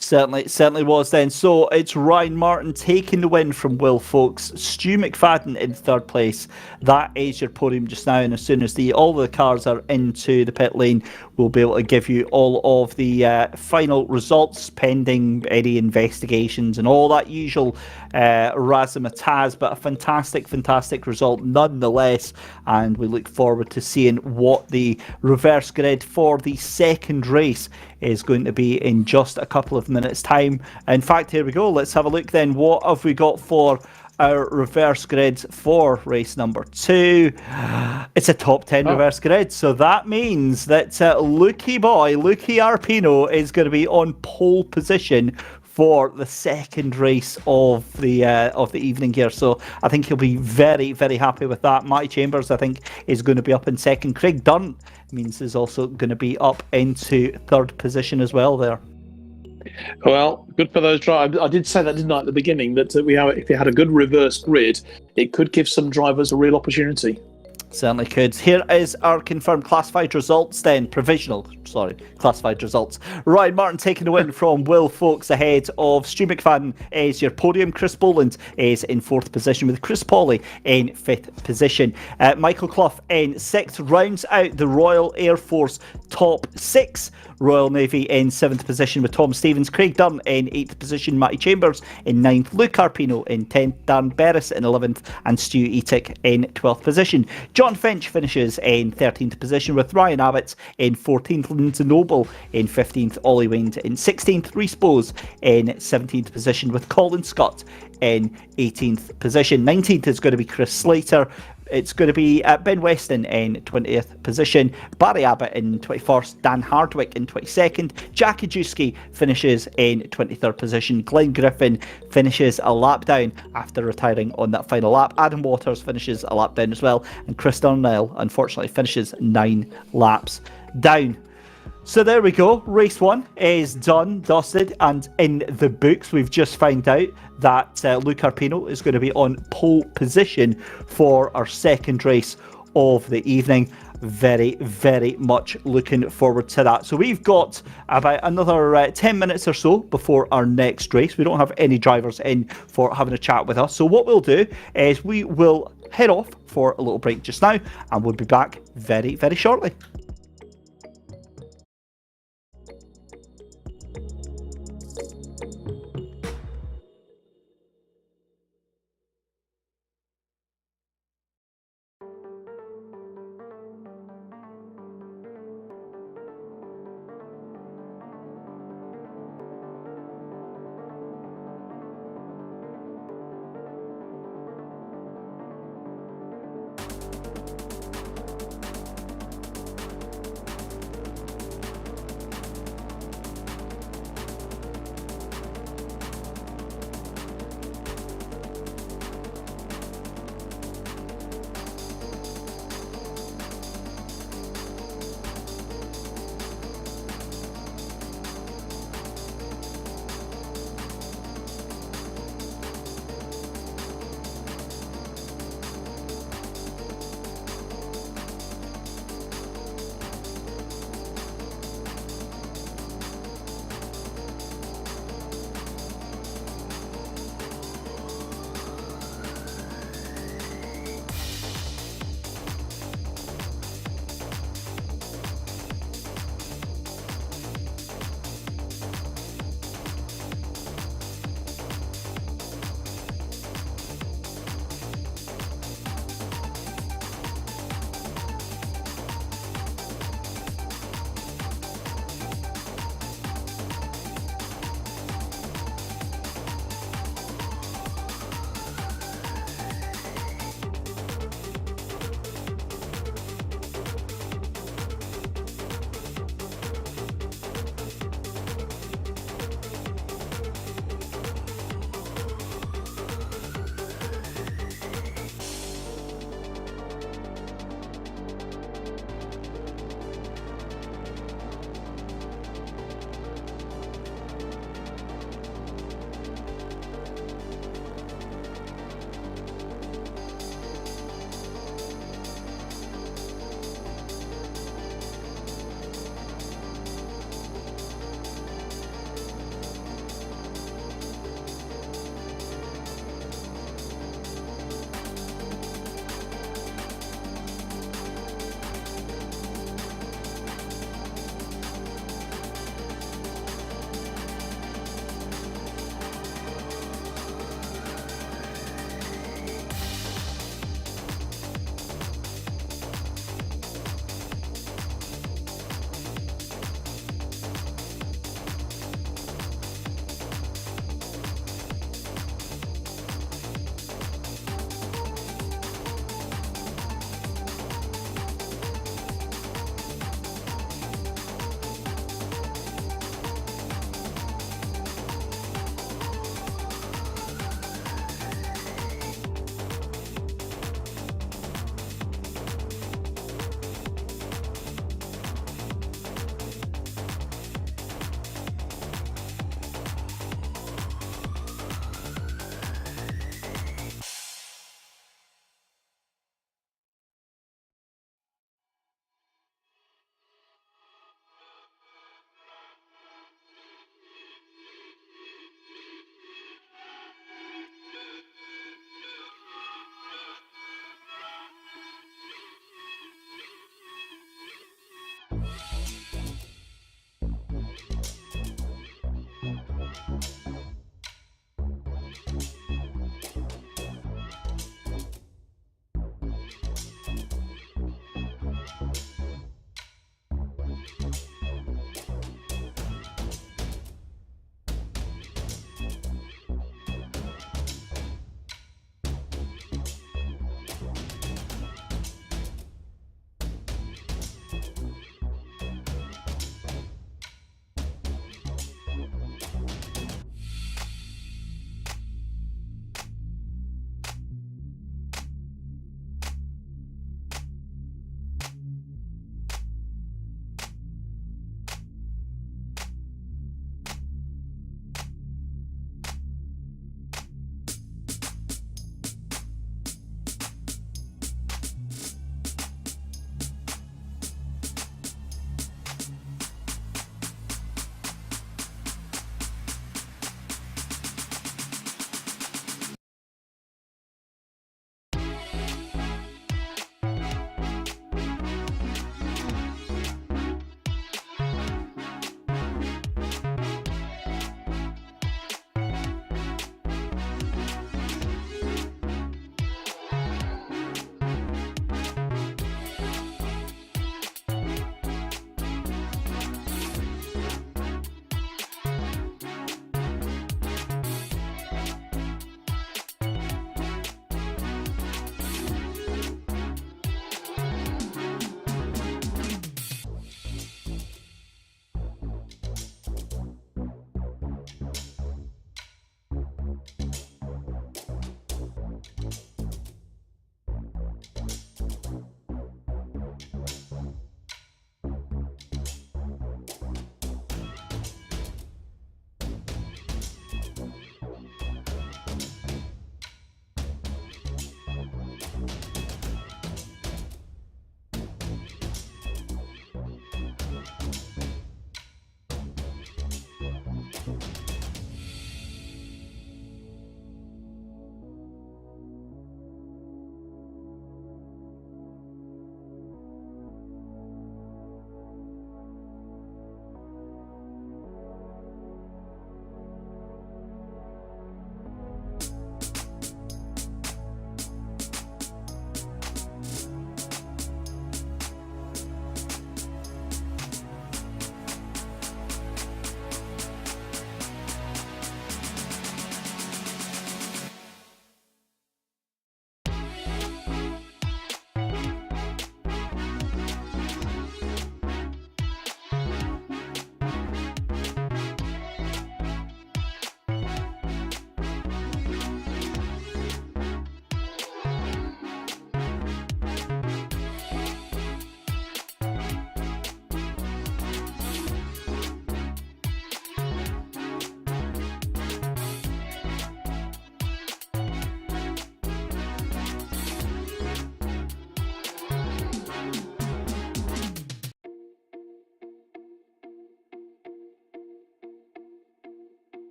Certainly was then. So it's Ryan Martin taking the win from Will Fox. Stu McFadden in third place. That is your podium just now, and as soon as all the cars are into the pit lane, we'll be able to give you all of the final results, pending any investigations and all that usual razzmatazz. But a fantastic result nonetheless, and we look forward to seeing what the reverse grid for the second race is going to be in just a couple of minutes time. In fact, here we go. Let's have a look then. What have we got for our reverse grid for race number 2? It's a top 10 reverse grid, so that means that Lucky Arpino is going to be on pole position for the second race of the evening here. So I think he'll be very, very happy with that. Matty Chambers, I think, is going to be up in second. Craig Dunn means is also going to be up into third position as well there. Well, good for those drivers. I did say that, didn't I, at the beginning, that if we had a good reverse grid, it could give some drivers a real opportunity. Certainly could. Here is our confirmed classified results then. Classified results. Ryan Martin taking the win from Will Fox ahead of Stu McFadden is your podium. Chris Boland is in fourth position with Chris Pawley in fifth position. Michael Clough in sixth rounds out the Royal Air Force top 6. Royal Navy in 7th position with Tom Stevens. Craig Dunn in 8th position. Matty Chambers in 9th. Luke Arpino in 10th. Dan Berris in 11th. And Stu Etic in 12th position. John Finch finishes in 13th position with Ryan Abbott in 14th, Lindsay Noble in 15th, Ollie Wayne in 16th, Rhys Bowes in 17th position with Colin Scott in 18th position. 19th is going to be Chris Slater. It's going to be Ben Weston in 20th position, Barry Abbott in 21st, Dan Hardwick in 22nd, Jack Ajewski finishes in 23rd position, Glenn Griffin finishes a lap down after retiring on that final lap, Adam Waters finishes a lap down as well, and Chris Darnell unfortunately finishes 9 laps down. So there we go. Race 1 is done, dusted, and in the books. We've just found out that Luke Arpino is going to be on pole position for our second race of the evening. Very, very much looking forward to that. So we've got about another 10 minutes or so before our next race. We don't have any drivers in for having a chat with us. So what we'll do is we will head off for a little break just now, and we'll be back very, very shortly.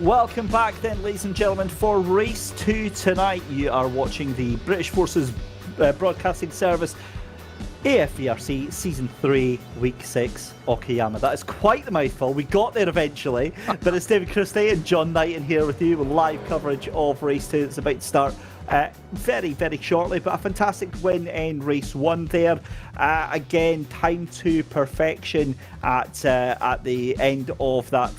Welcome back then, ladies and gentlemen, for race 2 tonight. You are watching the British Forces Broadcasting Service AFVRC Season 3, Week 6, Okayama. That is quite the mouthful. We got there eventually, but it's David Christie and John Knighton here with you with live coverage of race 2 that's about to start very, very shortly. But a fantastic win in race 1 there. Again, time to perfection at the end of that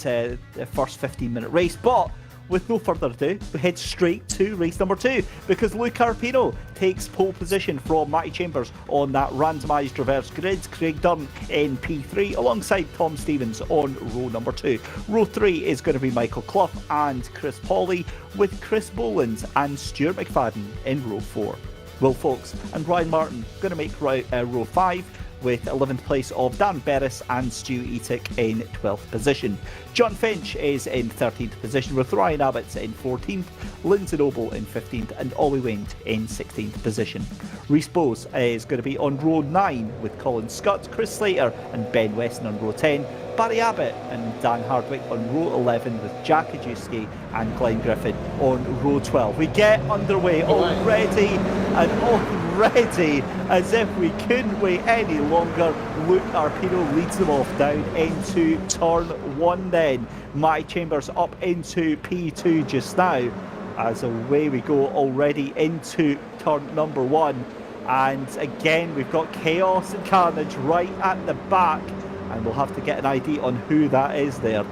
first 15-minute race. But with no further ado, we head straight to race number 2 because Luca Arpino takes pole position from Matty Chambers on that randomised reverse grid. Craig Dunn in P3 alongside Tom Stevens on row number 2. Row 3 is going to be Michael Clough and Chris Pawley with Chris Boland and Stuart McFadden in row 4. Will Fox and Ryan Martin going to make row 5 with 11th place of Darren Berris and Stu Etic in 12th position. John Finch is in 13th position with Ryan Abbott in 14th, Lindsay Noble in 15th and Ollie Wained in 16th position. Rhys Bowes is going to be on row 9 with Colin Scott, Chris Slater and Ben Weston on row 10, Barry Abbott and Dan Hardwick on row 11 with Jack Ajewski and Glenn Griffin on row 12. We get underway already and already, as if we couldn't wait any longer. Luke Arpino leads them off down into turn 1 then. Matty Chambers up into P2 just now, as away we go already into turn number 1. And again, we've got chaos and carnage right at the back, and we'll have to get an idea on who that is there.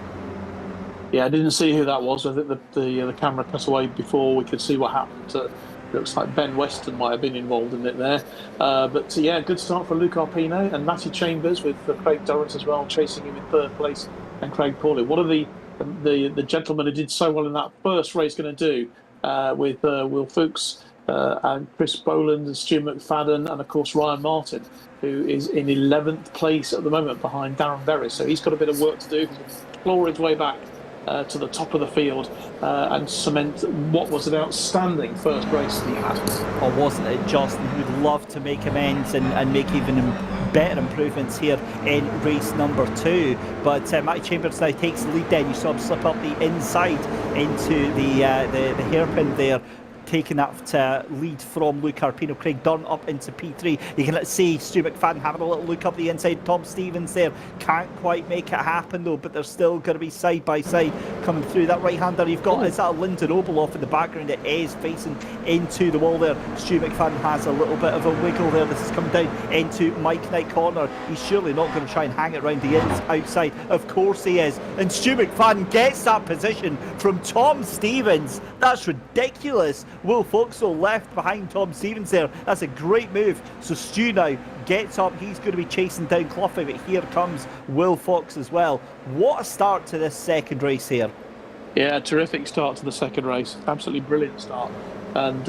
Yeah, I didn't see who that was. I think the camera cut away before we could see what happened. Looks like Ben Weston might have been involved in it there. But yeah, good start for Luke Arpino and Matty Chambers with Craig Durrant as well, chasing him in 3rd place, and Craig Pawley. What are the gentlemen who did so well in that first race going to do with Will Fuchs and Chris Boland and Stu McFadden and of course Ryan Martin, who is in 11th place at the moment behind Darren Berris. So he's got a bit of work to do. He's going to claw his way back to the top of the field and cement what was an outstanding first race that he had. Or wasn't it, Justin? He would love to make amends and make even better improvements here in race number 2. But Matty Chambers now takes the lead then. You saw him slip up the inside into the hairpin there, taking that lead from Luke Arpino. Craig Dunn up into P3. You can see Stu McFadden having a little look up the inside. Tom Stevens there can't quite make it happen though, but they're still going to be side by side coming through. That right hander you've got, is that Lyndon Noble off in the background? It is facing into the wall there. Stu McFadden has a little bit of a wiggle there. This is coming down into Mike Knight corner. He's surely not going to try and hang it around the outside. Of course he is. And Stu McFadden gets that position from Tom Stevens. That's ridiculous. Will Foxall left behind Tom Stevens there. That's a great move. So Stu now gets up. He's going to be chasing down Cloughie, but here comes Will Fox as well. What a start to this second race here. Yeah, terrific start to the second race. Absolutely brilliant start. And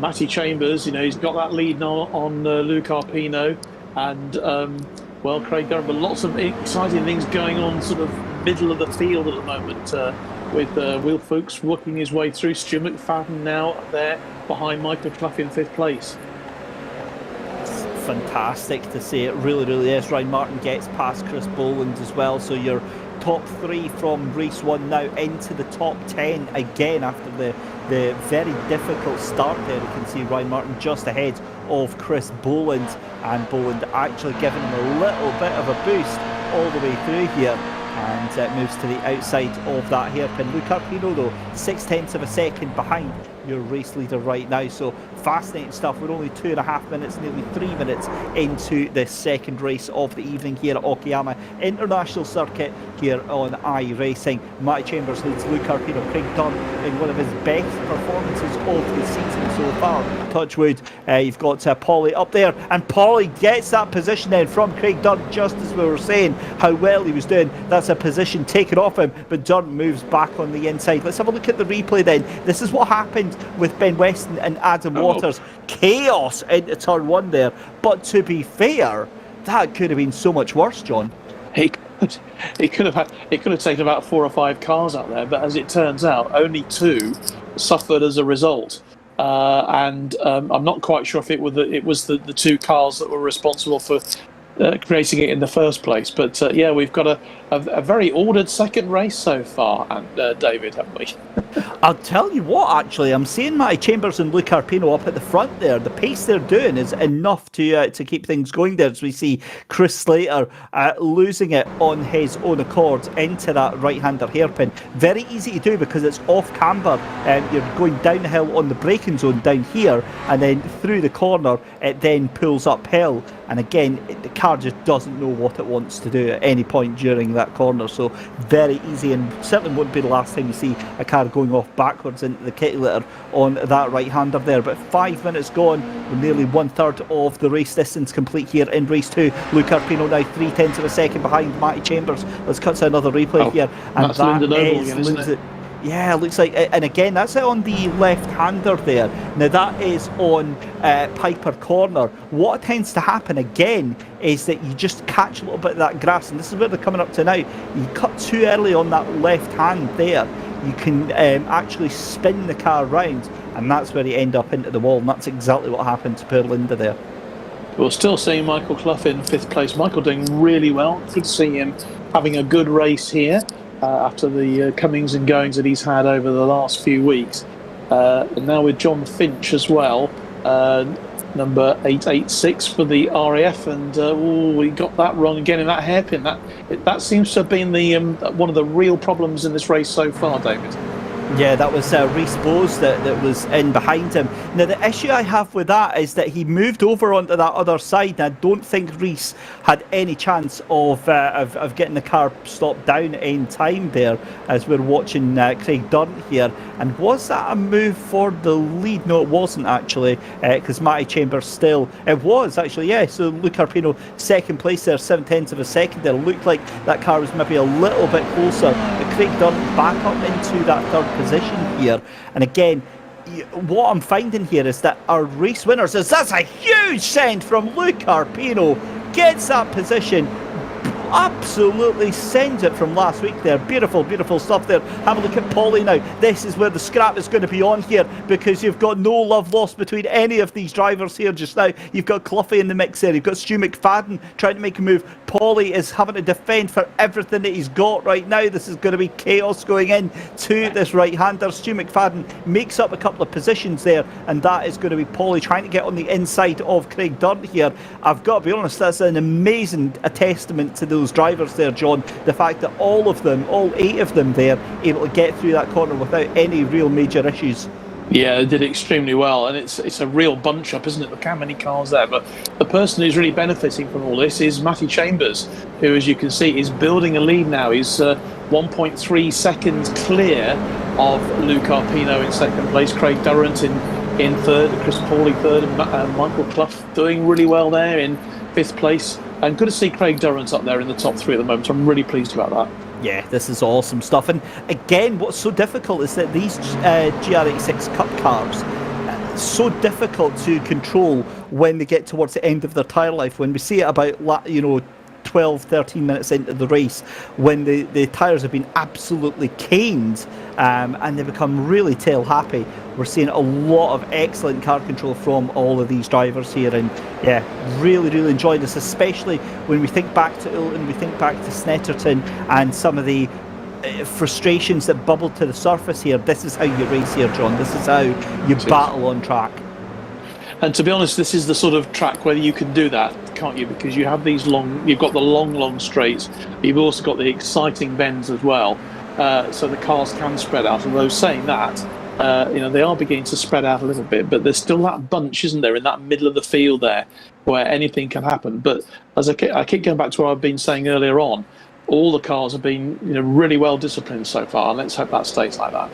Matty Chambers, he's got that lead now on Luke Arpino. And, well, Craig Durham, but lots of exciting things going on sort of middle of the field at the moment. With Will Fuchs working his way through. Stu McFadden now there behind Michael Clough in 5th place. It's fantastic to see. It really, really is. Ryan Martin gets past Chris Boland as well. So your top 3 from race 1 now into the top 10 again after the very difficult start there. You can see Ryan Martin just ahead of Chris Boland, and Boland actually giving him a little bit of a boost all the way through here. And moves to the outside of that hairpin. Luke Arpino though, 0.6 of a second behind your race leader right now. So fascinating stuff. We're only 2.5 minutes, nearly 3 minutes into the second race of the evening here at Okayama International Circuit here on iRacing. Matty Chambers leads Luke Arpino. Craig Dunn in one of his best performances of the season so far. Touchwood, you've got Pawley up there, and Pawley gets that position then from Craig Dunn, just as we were saying how well he was doing. That's a position taken off him, but Dunn moves back on the inside. Let's have a look at the replay then. This is what happened with Ben Weston and Adam Waters. Chaos into turn 1 there, but to be fair, that could have been so much worse, John. He could have taken about 4 or 5 cars out there, but as it turns out, only 2 suffered as a result. And I'm not quite sure if it was the 2 cars that were responsible for creating it in the first place. But yeah, we've got a very ordered second race so far, and David, haven't we? I'll tell you what, actually, I'm seeing Matty Chambers and Luke Arpino up at the front there. The pace they're doing is enough to keep things going there, as we see Chris Slater losing it on his own accord into that right-hander hairpin. Very easy to do because it's off camber. You're going downhill on the braking zone down here, and then through the corner, it then pulls uphill. And again, the car just doesn't know what it wants to do at any point during that corner. So very easy, and certainly won't be the last time you see a car going off backwards into the kitty litter on that right-hander there. But 5 minutes gone, with nearly 1/3 of the race distance complete here in race 2. Luke Arpino now 0.3 of a second behind Matty Chambers. Let's cut to another replay here. And that's Lyndon Oval again, isn't it? Yeah, looks like, and again, that's it on the left-hander there. Now that is on Piper Corner. What tends to happen again is that you just catch a little bit of that grass, and this is where they're coming up to now. You cut too early on that left hand there, you can actually spin the car round, and that's where you end up into the wall, and that's exactly what happened to poor Linda there. We're still seeing Michael Clough in 5th place. Michael doing really well. Good to see him having a good race here. After the comings and goings that he's had over the last few weeks. And now with John Finch as well, number 886 for the RAF, and we got that wrong again in that hairpin. That seems to have been the one of the real problems in this race so far, David. Yeah, that was Rhys Bowes that was in behind him. Now, the issue I have with that is that he moved over onto that other side, and I don't think Rhys had any chance of getting the car stopped down in time there, as we're watching Craig Durrant here. And was that a move for the lead? No, it wasn't actually, because Matty Chambers still... It was actually, yeah. So Luke Arpino, second place there, 0.7 of a second there. Looked like that car was maybe a little bit closer. But Craig Durrant back up into that third position here, and again, what I'm finding here is that our race winners that's a huge send from Luke Arpino, gets that position, absolutely sends it from last week there. Beautiful, beautiful stuff there. Have a look at Paulie now. This is where the scrap is going to be on here, because you've got no love lost between any of these drivers here just now. You've got Cloughie in the mix there. You've got Stu McFadden trying to make a move. Paulie is having to defend for everything that he's got right now. This is going to be chaos going in to this right-hander. Stu McFadden makes up a couple of positions there, and that is going to be Paulie trying to get on the inside of Craig Durrant here. I've got to be honest, that's an amazing testament to those drivers there, John. The fact that all of them, all 8 of them there, able to get through that corner without any real major issues. Yeah, they did extremely well, and it's a real bunch up, isn't it? Look how many cars there. But the person who's really benefiting from all this is Matty Chambers, who, as you can see, is building a lead now. He's 1.3 seconds clear of Luke Arpino in second place, Craig Durrant in third, Chris Paulie third, and Michael Clough doing really well there in 5th place. And good to see Craig Durrant up there in the top 3 at the moment. So I'm really pleased about that. Yeah, this is awesome stuff. And again, what's so difficult is that these GR86 Cup cars, so difficult to control when they get towards the end of their tyre life. When we see it about 12, 13 minutes into the race, when the tyres have been absolutely caned, and they become really tail happy. We're seeing a lot of excellent car control from all of these drivers here, and yeah, really, really enjoying this, especially when we think back to Ulton, we think back to Snetterton, and some of the frustrations that bubbled to the surface here. This is how you race here, John. This is how you battle on track. And to be honest, this is the sort of track where you can do that, can't you? Because you have these you've got the long straights, but you've also got the exciting bends as well. So the cars can spread out. Although saying that, they are beginning to spread out a little bit, but there's still that bunch, isn't there, in that middle of the field there, where anything can happen. But as I keep going back to what I've been saying earlier on, all the cars have been really well disciplined so far, and let's hope that stays like that.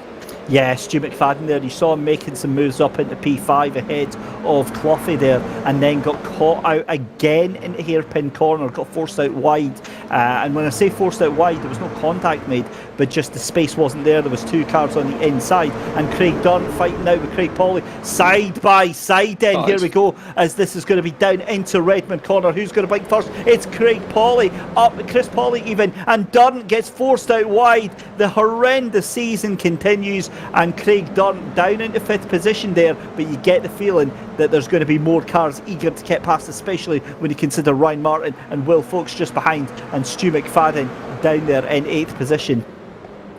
Yeah, Stu McFadden there, you saw him making some moves up into P5 ahead of Cloughie there, and then got caught out again into hairpin corner, got forced out wide. And when I say forced out wide, there was no contact made, but just the space wasn't there. There was 2 cars on the inside, and Craig Durrant fighting now with Craig Paulie, side by side then. Right. Here we go, as this is going to be down into Redmond corner. Who's going to bite first? It's Craig Paulie, up Chris Paulie even, and Durrant gets forced out wide. The horrendous season continues, and Craig Durrant down into 5th position there, but you get the feeling that there's going to be more cars eager to get past, especially when you consider Ryan Martin and Will Fox just behind, and Stu McFadden down there in 8th position.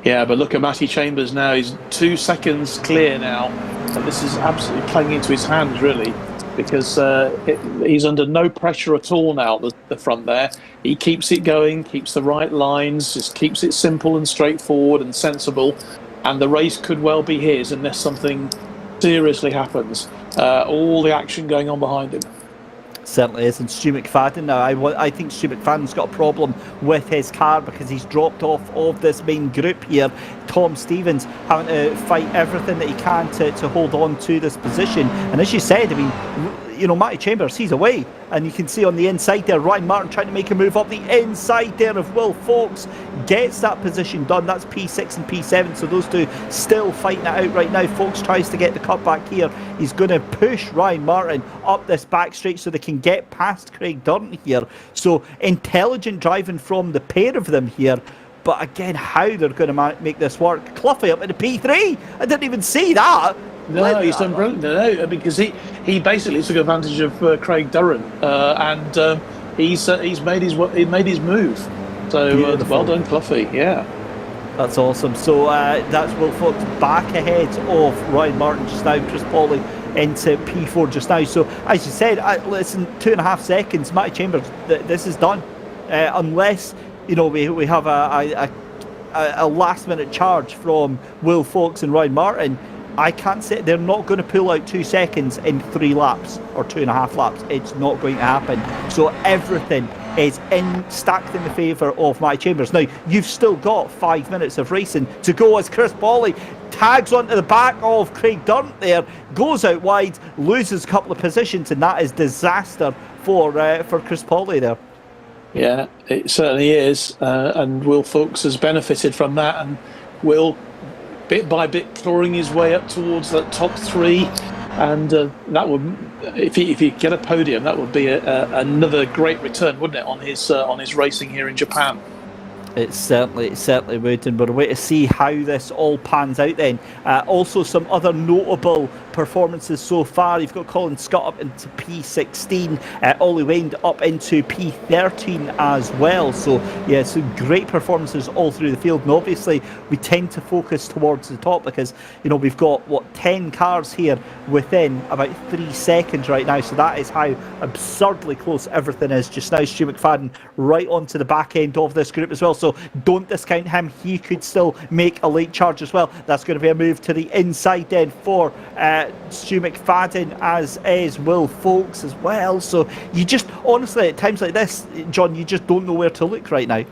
Yeah, but look at Matty Chambers now. He's 2 seconds clear now. And this is absolutely playing into his hands, really, because he's under no pressure at all now, the front there. He keeps it going, keeps the right lines, just keeps it simple and straightforward and sensible. And the race could well be his unless something seriously happens. All the action going on behind him. Certainly is. And Stu McFadden now, I think Stu McFadden's got a problem with his car because he's dropped off of this main group here. Tom Stevens having to fight everything that he can to hold on to this position. And as you said, I mean, you know, Matty Chambers, he's away. And you can see on the inside there, Ryan Martin trying to make a move up the inside there of Will Fox. Gets that position done. That's P6 and P7. So those two still fighting it out right now. Fox tries to get the cut back here. He's going to push Ryan Martin up this back straight so they can get past Craig Durn here. So intelligent driving from the pair of them here. But again, how they're going to make this work. Cluffy up into P3. I didn't even see that. No, he's done brilliant. No, because he basically took advantage of Craig Durn, and he's made his move. So well done, Cluffy. Yeah, that's awesome. So that's Will Fox back ahead of Ryan Martin just now. Chris Pauly into P4 just now. So as you said, listen, 2.5 seconds. Matty Chambers, this is done, unless you know we have a last minute charge from Will Fox and Ryan Martin. I can't say they're not going to pull out 2 seconds in 3 laps or 2.5 laps. It's not going to happen. So everything is stacked in the favour of Matty Chambers. Now, you've still got 5 minutes of racing to go as Chris Pauly tags onto the back of Craig Durn there, goes out wide, loses a couple of positions, and that is disaster for Chris Pauly there. Yeah, it certainly is. And Will Fox has benefited from that, and will bit by bit clawing his way up towards that top 3, and that would, if he get a podium, that would be another great return, wouldn't it, on his racing here in Japan? It certainly would, and we're waiting to see how this all pans out then. Also, some other notable performances so far. You've got Colin Scott up into P16, Ollie Wayne up into P13 as well. So, yeah, some great performances all through the field. And obviously, we tend to focus towards the top because, you know, we've got, 10 cars here within about 3 seconds right now. So that is how absurdly close everything is just now. Stu McFadden right onto the back end of this group as well. So don't discount him. He could still make a late charge as well. That's going to be a move to the inside then for Stu McFadden, as is Will Fox as well. So you just, honestly, at times like this, John, you just don't know where to look right now.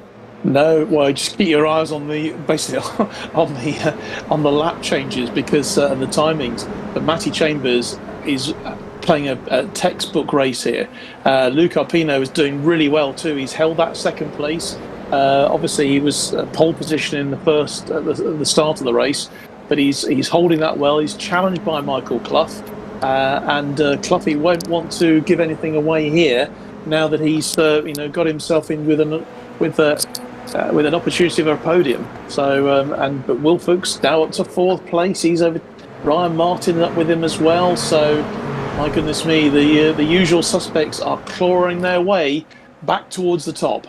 No, well, just keep your eyes on the on the lap changes because and the timings. But Matty Chambers is playing a textbook race here. Luke Arpino is doing really well too. He's held that second place. Obviously, he was pole position in the first at the start of the race, but he's holding that well. He's challenged by Michael Clough, and Cloughie won't want to give anything away here now that he's got himself in with an opportunity of a podium. So but Will Fox now up to 4th place. He's over Ryan Martin up with him as well. So my goodness me, the usual suspects are clawing their way back towards the top.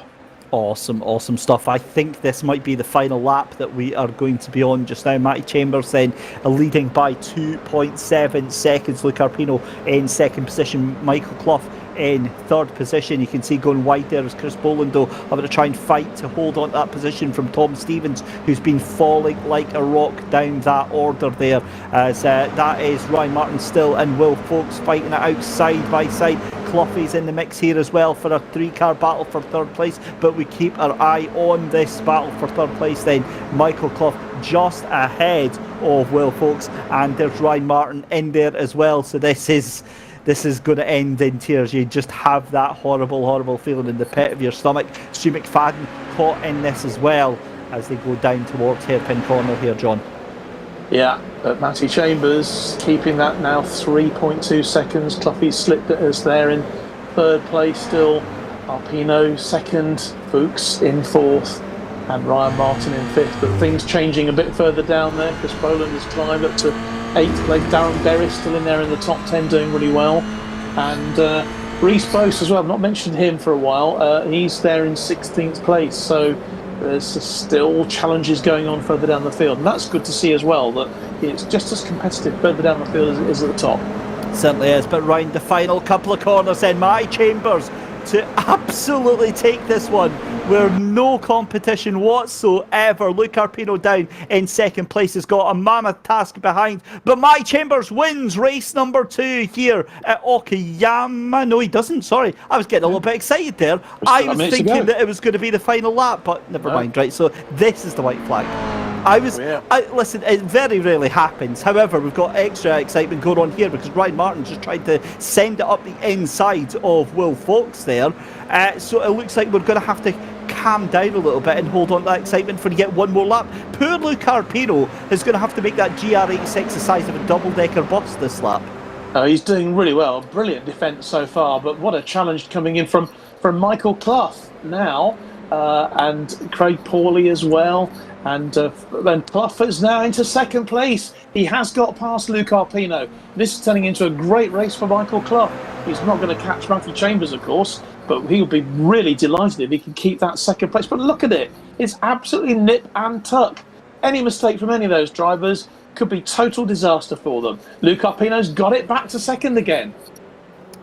Awesome stuff. I think this might be the final lap that we are going to be on just now. Matty Chambers then leading by 2.7 seconds. Luke Arpino in 2nd position. Michael Clough in 3rd position. You can see going wide there is Chris Boland, though, having to try and fight to hold on to that position from Tom Stevens, who's been falling like a rock down that order there, as that is Ryan Martin still and Will Fox fighting it out side by side. Cloughie's in the mix here as well for a 3-car battle for 3rd place, but we keep our eye on this battle for 3rd place then. Michael Clough just ahead of Will Fox, and there's Ryan Martin in there as well. So this is going to end in tears. You just have that horrible feeling in the pit of your stomach. Stu McFadden caught in this as well as they go down towards hairpin corner here, John. Yeah, but Matty Chambers keeping that now 3.2 seconds. Cloughie slipped at us there in 3rd place still. Arpino 2nd, Fuchs in 4th, and Ryan Martin in 5th. But things changing a bit further down there. Chris Boland has climbed up to 8th place. Darren Berry still in there in the top 10, doing really well. And Reece Bose as well. I've not mentioned him for a while. He's there in 16th place. So there's still challenges going on further down the field. And that's good to see as well, that it's just as competitive further down the field as it is at the top. Certainly is, but round the final couple of corners then, My Chambers to absolutely take this one where no competition whatsoever. Luke Arpino down in second place has got a mammoth task behind, but My Chambers wins race number 2 here at Okayama. No, he doesn't, sorry, I was getting a little bit excited there. I was thinking that it was going to be the final lap, but never mind. Right, so this is the white flag. Listen, it very rarely happens. However, we've got extra excitement going on here because Ryan Martin just tried to send it up the inside of Will Fox there. So it looks like we're going to have to calm down a little bit and hold on to that excitement for to get one more lap. Poor Luke Arpino is going to have to make that GR86 the size of a double-decker bus this lap. He's doing really well. Brilliant defence so far, but what a challenge coming in from Michael Clough now, and Craig Pawley as well. And Clough is now into second place. He has got past Luke Arpino. This is turning into a great race for Michael Clough. He's not going to catch Matthew Chambers, of course, but he'll be really delighted if he can keep that second place. But look at it. It's absolutely nip and tuck. Any mistake from any of those drivers could be total disaster for them. Luke Arpino's got it back to second again.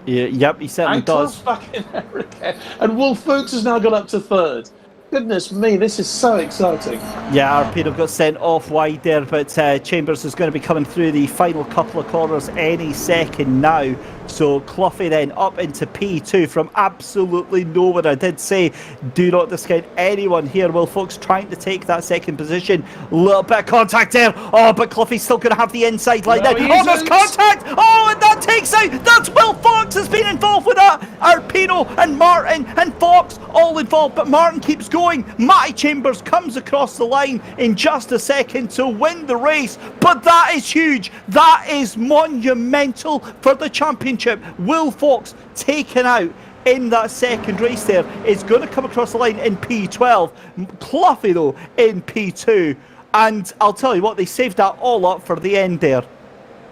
Yeah, yep, he certainly does. And Clough's back in there again. And Wolf Fuchs has now got up to third. Goodness me, this is so exciting. Yeah, Arpino got sent off wide there, but Chambers is going to be coming through the final couple of corners any second now. So Cloughie then up into P2 from absolutely nowhere. I did say do not discount anyone here. Will Fox trying to take that second position. A little bit of contact there. Oh, but Cloughie's still going to have the inside line now. Oh, there's contact! Oh, and that takes out. That's Will Fox has been involved with that. Arpino and Martin and Fox all involved, but Martin keeps going. Matty Chambers comes across the line in just a second to win the race, but that is huge. That is monumental for the championship. Will Fox taken out in that second race there is going to come across the line in P12. Cloughie though in P2, and I'll tell you what, they saved that all up for the end there.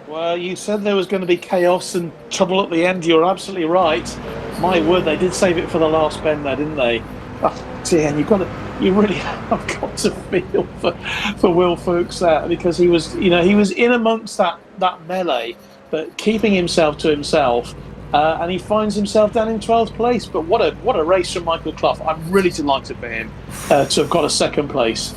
Well, you said there was going to be chaos and trouble at the end. You're absolutely right. My word, they did save it for the last bend there, didn't they? Oh dear, you really have got to feel for Will Fuchs there, because he was in amongst that melee, but keeping himself to himself, and he finds himself down in 12th place. But what a race from Michael Clough. I'm really delighted for him to have got a second place.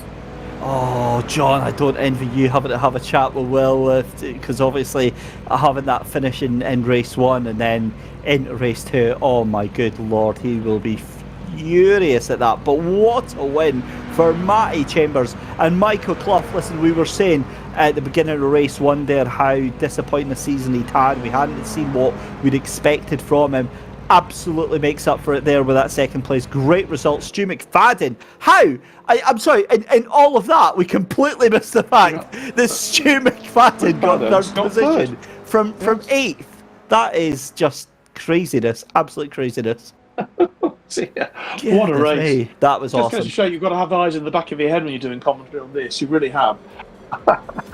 Oh, John, I don't envy you having to have a chat with Will, because obviously having that finish in race 1 and then into race 2, oh my good lord, he will be furious at that. But what a win for Matty Chambers and Michael Clough. Listen, we were saying at the beginning of race 1 there how disappointing a season he'd had. We hadn't seen what we'd expected from him. Absolutely makes up for it there with that second place. Great result. Stu McFadden. How? I'm sorry, in all of that, we completely missed the fact that Stu McFadden got third position from 8th. That is just craziness. Absolute craziness. What a race. That was awesome. Just goes to show you've got to have eyes in the back of your head when you're doing commentary on this. You really have.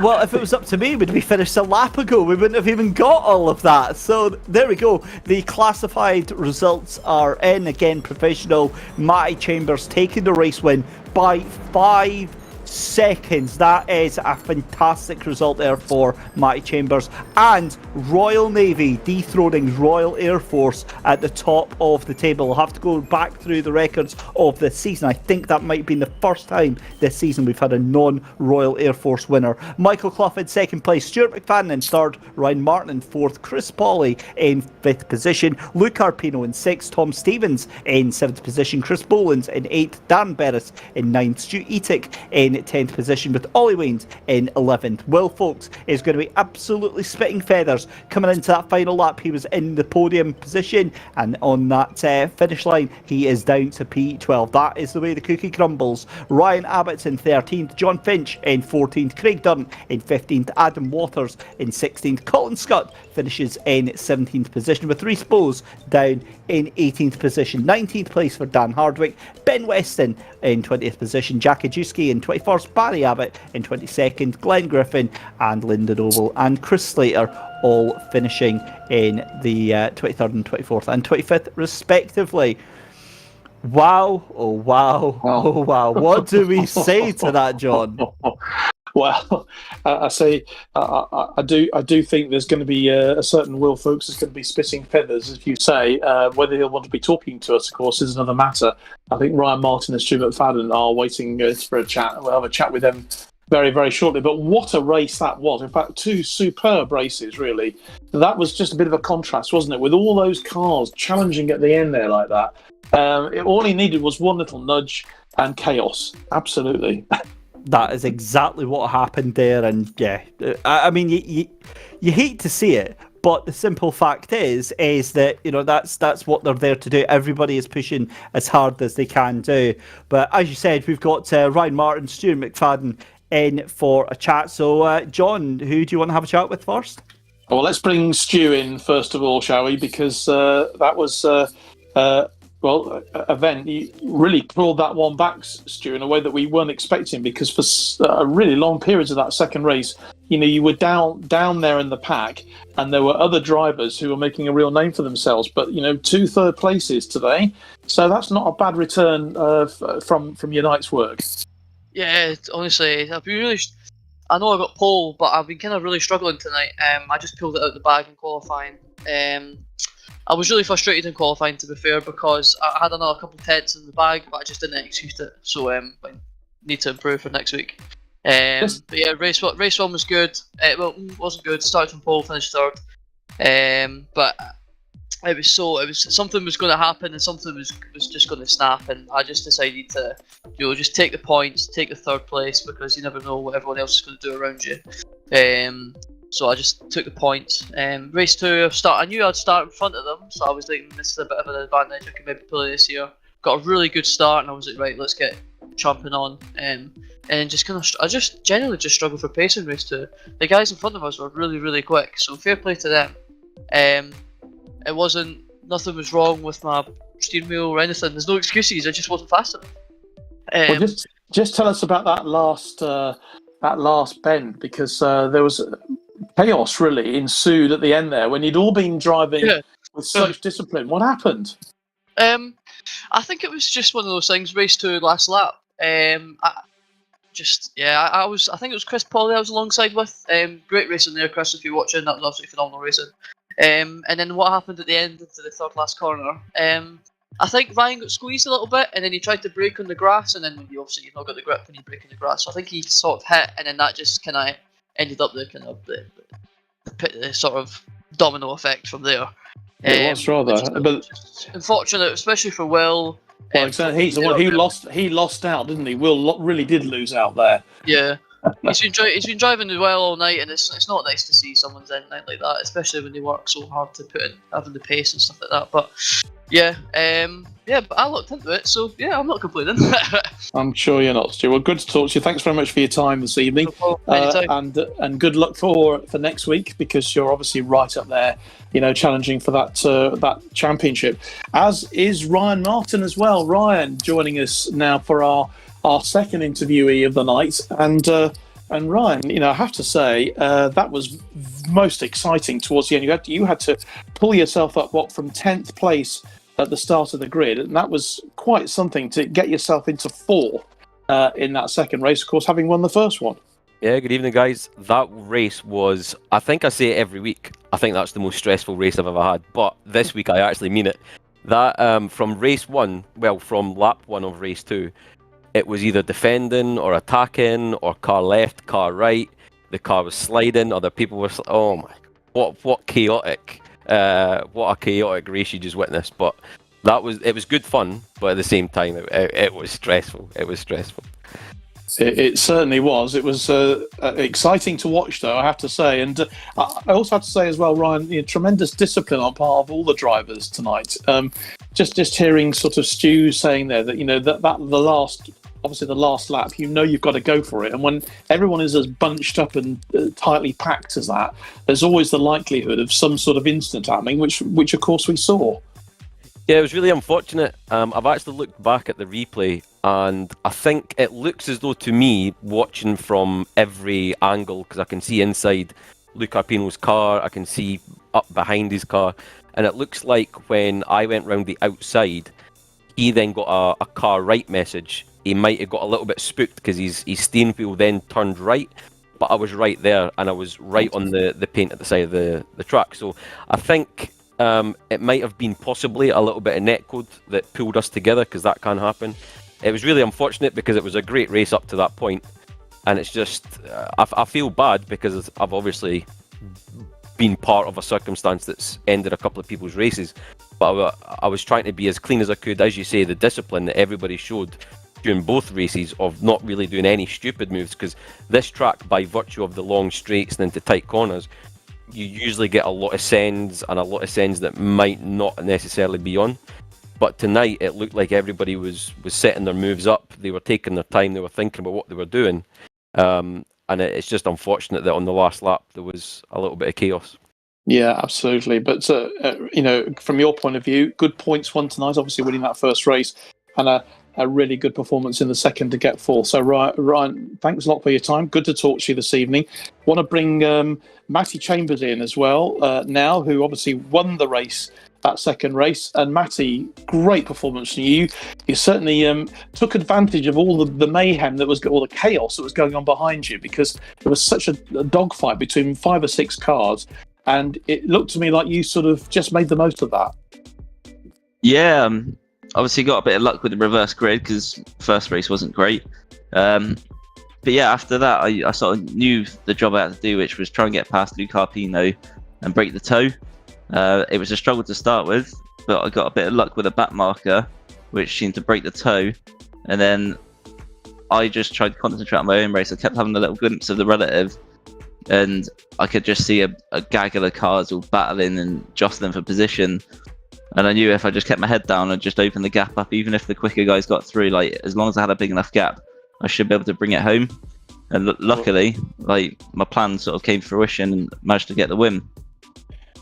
Well, if it was up to me, we'd be finished a lap ago. We wouldn't have even got all of that. So there we go. The classified results are in. Again, provisional. Matty Chambers taking the race win by 5 seconds. That is a fantastic result there for Matty Chambers. And Royal Navy dethroning Royal Air Force at the top of the table. I'll have to go back through the records of this season. I think that might be the first time this season we've had a non-Royal Air Force winner. Michael Clough in second place, Stuart McFadden in third, Ryan Martin in fourth, Chris Pawley in fifth position, Luke Arpino in sixth, Tom Stevens in seventh position, Chris Boland in eighth, Dan Berris in ninth, Stu Etic in 10th position, with Ollie Waynes in 11th. Will Fox is going to be absolutely spitting feathers coming into that final lap. He was in the podium position, and on that finish line he is down to P12. That is the way the cookie crumbles. Ryan Abbott's in 13th, John Finch in 14th, Craig Dunn in 15th, Adam Waters in 16th, Colin Scott finishes in 17th position, with Rhys Bowes down in 18th position. 19th place for Dan Hardwick, Ben Weston in 20th position, Jack Ajewski in 25th 21st, Barry Abbott in 22nd, Glenn Griffin and Lyndon Oval and Chris Slater all finishing in the 23rd and 24th and 25th respectively. Wow, oh wow, oh wow. What do we say to that, John? Well, I do think there's going to be a certain Will Folks that's going to be spitting feathers, as you say. Whether he'll want to be talking to us, of course, is another matter. I think Ryan Martin and Stu McFadden are waiting for a chat. We'll have a chat with them very, very shortly. But what a race that was. In fact, two superb races, really. That was just a bit of a contrast, wasn't it? With all those cars challenging at the end there like that. All he needed was one little nudge and chaos. Absolutely. That is exactly what happened there, and yeah, I mean, you hate to see it, but the simple fact is that, you know, that's what they're there to do. Everybody is pushing as hard as they can do. But as you said, we've got Ryan Martin, Stuart McFadden in for a chat. So, John, who do you want to have a chat with first? Well, let's bring Stu in first of all, shall we? Because that was. Event, you really pulled that one back, Stu, in a way that we weren't expecting, because for a really long periods of that second race, you know, you were down there in the pack, and there were other drivers who were making a real name for themselves. But, you know, 2 third places today, so that's not a bad return from your night's work. Yeah, honestly, I've been really. I know I got pole, but I've been kind of really struggling tonight. I just pulled it out of the bag in qualifying. I was really frustrated in qualifying, to be fair, because I had another couple of tenths in the bag, but I just didn't execute it. So I need to improve for next week. But yeah, race one was good. Well, it wasn't good. Started from pole, finished third. But it was something was going to happen, and something was just going to snap, and I just decided to, you know, just take the points, take the third place, because you never know what everyone else is going to do around you. So I just took the points. Race 2, I knew I'd start in front of them, so I was like, this is a bit of an advantage. I can maybe play this here. Got a really good start, and I was like, right, let's get chomping on. And just I just genuinely just struggled for pace in race 2. The guys in front of us were really, really quick, so fair play to them. Nothing was wrong with my steering wheel or anything. There's no excuses. I just wasn't fast enough. Well, just tell us about that last bend, because there was chaos really ensued at the end there when you'd all been driving with such discipline. What happened? I think it was just one of those things. Race 2, last lap. I think it was Chris Pauly I was alongside with. Great racing there, Chris. If you're watching, that was absolutely phenomenal racing. And then what happened at the end into the third last corner? I think Ryan got squeezed a little bit, and then he tried to brake on the grass, and then when you've not got the grip when you brake on the grass. So I think he sort of hit, and then that just kind of ended up the sort of domino effect from there. It was rather, but unfortunate, especially for Will. Well, exactly. He's the one who lost. He lost out, didn't he? Will really did lose out there. Yeah. He's been driving well all night, and it's not nice to see someone's end night like that, especially when they work so hard to put in having the pace and stuff like that. But but I looked into it, so yeah, I'm not complaining. I'm sure you're not, Stu. Well, good to talk to you. Thanks very much for your time this evening, and good luck for next week, because you're obviously right up there, you know, challenging for that championship. As is Ryan Martin as well. Ryan joining us now for our second interviewee of the night, and Ryan, you know, I have to say that was most exciting towards the end. You had to pull yourself up from 10th place at the start of the grid, and that was quite something to get yourself into 4 in that second race, of course, having won the first one. Yeah, good evening, guys. That race was, I think I say it every week, I think that's the most stressful race I've ever had, but this week I actually mean it. That from race 1, from lap 1 of race 2, it was either defending or attacking or car left, car right. The car was sliding, other people were. Oh my! What chaotic! What a chaotic race you just witnessed. But it was good fun, but at the same time, it was stressful. It was stressful. It certainly was. It was exciting to watch, though, I have to say. And I also have to say as well, Ryan, you know, tremendous discipline on part of all the drivers tonight. Just hearing sort of Stu saying there that, you know, that the last lap, you know, you've got to go for it. And when everyone is as bunched up and tightly packed as that, there's always the likelihood of some sort of incident happening, which of course we saw. Yeah, it was really unfortunate. I've actually looked back at the replay, and I think it looks as though, to me, watching from every angle, because I can see inside Luca Pino's car, I can see up behind his car, and it looks like when I went round the outside, he then got a car right message. He might have got a little bit spooked because his steering wheel then turned right, but I was right there, and I was right on the paint at the side of the track. So I think it might have been possibly a little bit of netcode that pulled us together, because that can happen. It was really unfortunate because it was a great race up to that point, and it's just I feel bad because I've obviously been part of a circumstance that's ended a couple of people's races, but I was trying to be as clean as I could. As you say, the discipline that everybody showed during both races of not really doing any stupid moves, because this track, by virtue of the long straights and into tight corners, you usually get a lot of sends, and a lot of sends that might not necessarily be on. But tonight it looked like everybody was setting their moves up. They were taking their time, they were thinking about what they were doing, and it's just unfortunate that on the last lap there was a little bit of chaos. Yeah, absolutely. But from your point of view, good points won tonight. Obviously, winning that first race, and a really good performance in the second to get fourth. So, Ryan, thanks a lot for your time. Good to talk to you this evening. Want to bring Matty Chambers in as well now, who obviously won the race, that second race. And Matty, great performance from you. You certainly took advantage of all the mayhem that was, all the chaos that was going on behind you, because there was such a dogfight between 5 or 6 cars. And it looked to me like you sort of just made the most of that. Yeah, obviously got a bit of luck with the reverse grid because first race wasn't great. But yeah, after that, I sort of knew the job I had to do, which was try and get past Luca Pino and break the toe. It was a struggle to start with, but I got a bit of luck with a back marker, which seemed to break the toe. And then I just tried to concentrate on my own race. I kept having a little glimpse of the relative, and I could just see a gaggle of cars all battling and jostling for position. And I knew if I just kept my head down and just opened the gap up, even if the quicker guys got through, like as long as I had a big enough gap, I should be able to bring it home. And luckily, like my plan sort of came to fruition and managed to get the win.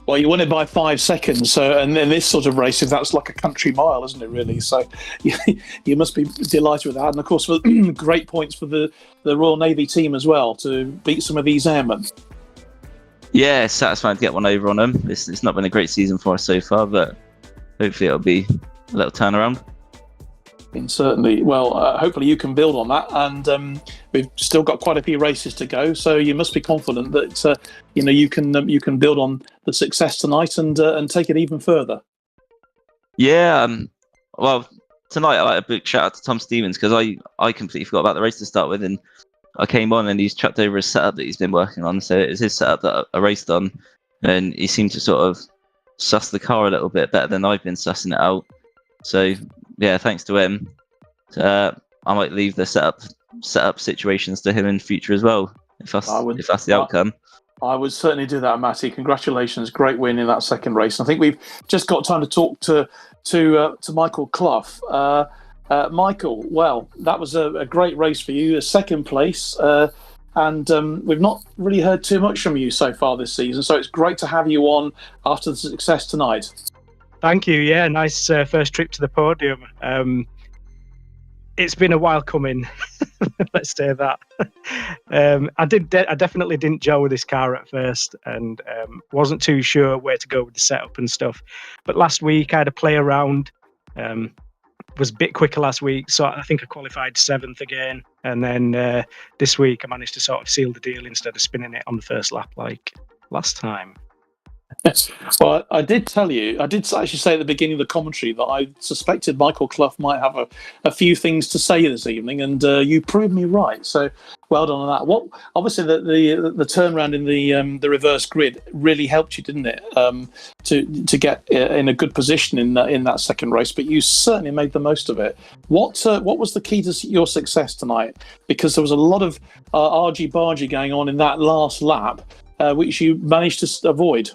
Well, you won it by 5 seconds. So, and then this sort of racing, that's like a country mile, isn't it, really? So you must be delighted with that. And of course, for great points for the Royal Navy team as well to beat some of these airmen. Yeah, it's satisfying to get one over on them. It's not been a great season for us so far, but hopefully it'll be a little turnaround. And certainly, well, hopefully you can build on that. And we've still got quite a few races to go, so you must be confident that you can build on the success tonight and take it even further. Yeah, well, tonight I like a big shout out to Tom Stevens, because I completely forgot about the race to start with, and I came on and he's chucked over his setup that he's been working on. So it's his setup that I raced on, and he seemed to sort of suss the car a little bit better than I've been sussing it out. So yeah, thanks to him. I might leave the setup situations to him in future as well, if that's the outcome. I would certainly do that, Matty. Congratulations, great win in that second race. I think we've just got time to talk to Michael Clough. Michael, well, that was a great race for you, a second place, and we've not really heard too much from you so far this season, so it's great to have you on after the success tonight. Thank you. Yeah, nice first trip to the podium. It's been a while coming. Let's say that. I definitely didn't gel with this car at first, and wasn't too sure where to go with the setup and stuff. But last week I had a play around. Was a bit quicker last week, so I think I qualified 7th again. And then this week I managed to sort of seal the deal instead of spinning it on the first lap like last time. Yes. Well, I did actually say at the beginning of the commentary that I suspected Michael Clough might have a few things to say this evening, and you proved me right. So well done on that. What obviously the turnaround in the reverse grid really helped you, didn't it? To get in a good position in that second race, but you certainly made the most of it. What was the key to your success tonight? Because there was a lot of argy-bargy going on in that last lap, which you managed to avoid.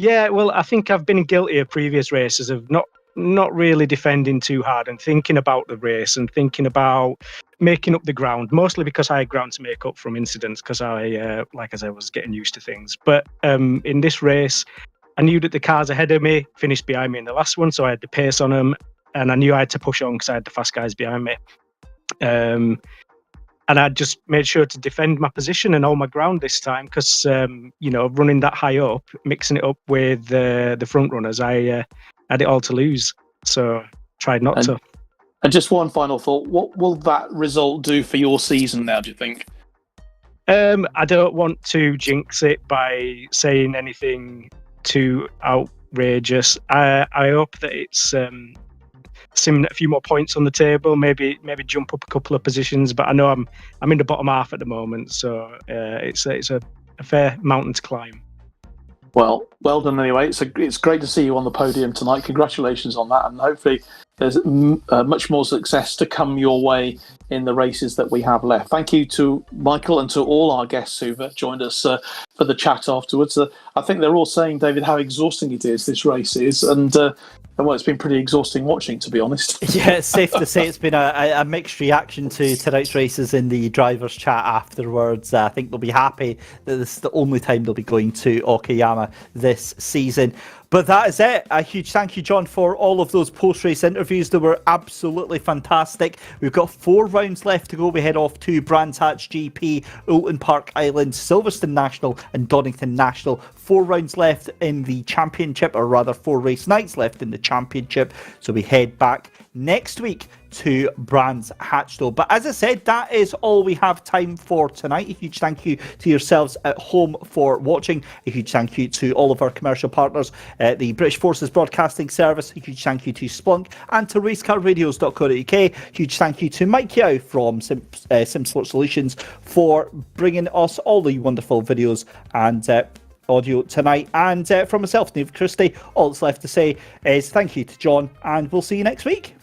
Yeah, well, I think I've been guilty of previous races of not really defending too hard and thinking about the race and thinking about making up the ground, mostly because I had ground to make up from incidents, because I was getting used to things. But in this race, I knew that the cars ahead of me finished behind me in the last one, so I had the pace on them, and I knew I had to push on because I had the fast guys behind me. And I just made sure to defend my position and hold my ground this time because, running that high up, mixing it up with the front runners, I had it all to lose. So tried not to. And just one final thought. What will that result do for your season now, do you think? I don't want to jinx it by saying anything too outrageous. I hope that it's a few more points on the table, maybe jump up a couple of positions. But I know I'm in the bottom half at the moment, so it's a fair mountain to climb. Well done anyway. It's great to see you on the podium tonight. Congratulations on that, and hopefully there's much more success to come your way in the races that we have left. Thank you to Michael and to all our guests who've joined us for the chat afterwards. I think they're all saying, David, how exhausting it is, this race is, and well, it's been pretty exhausting watching, to be honest. Yeah, it's safe to say it's been a mixed reaction to tonight's races in the drivers' chat afterwards. I think they'll be happy that this is the only time they'll be going to Okayama this season. But that is it. A huge thank you, John, for all of those post-race interviews. They were absolutely fantastic. We've got 4 rounds left to go. We head off to Brands Hatch GP, Oulton Park Island, Silverstone National and Donington National. 4 rounds left in the championship, or rather 4 race nights left in the championship. So we head back next week to Brands Hatch though. But as I said, that is all we have time for tonight. A huge thank you to yourselves at home for watching. A huge thank you to all of our commercial partners, the British Forces Broadcasting Service. A huge thank you to Splunk and to racecarradios.co.uk. Huge thank you to Mike Yao from SimSport Solutions for bringing us all the wonderful videos and audio tonight. And from myself, Dave Christie, all that's left to say is thank you to John, and we'll see you next week.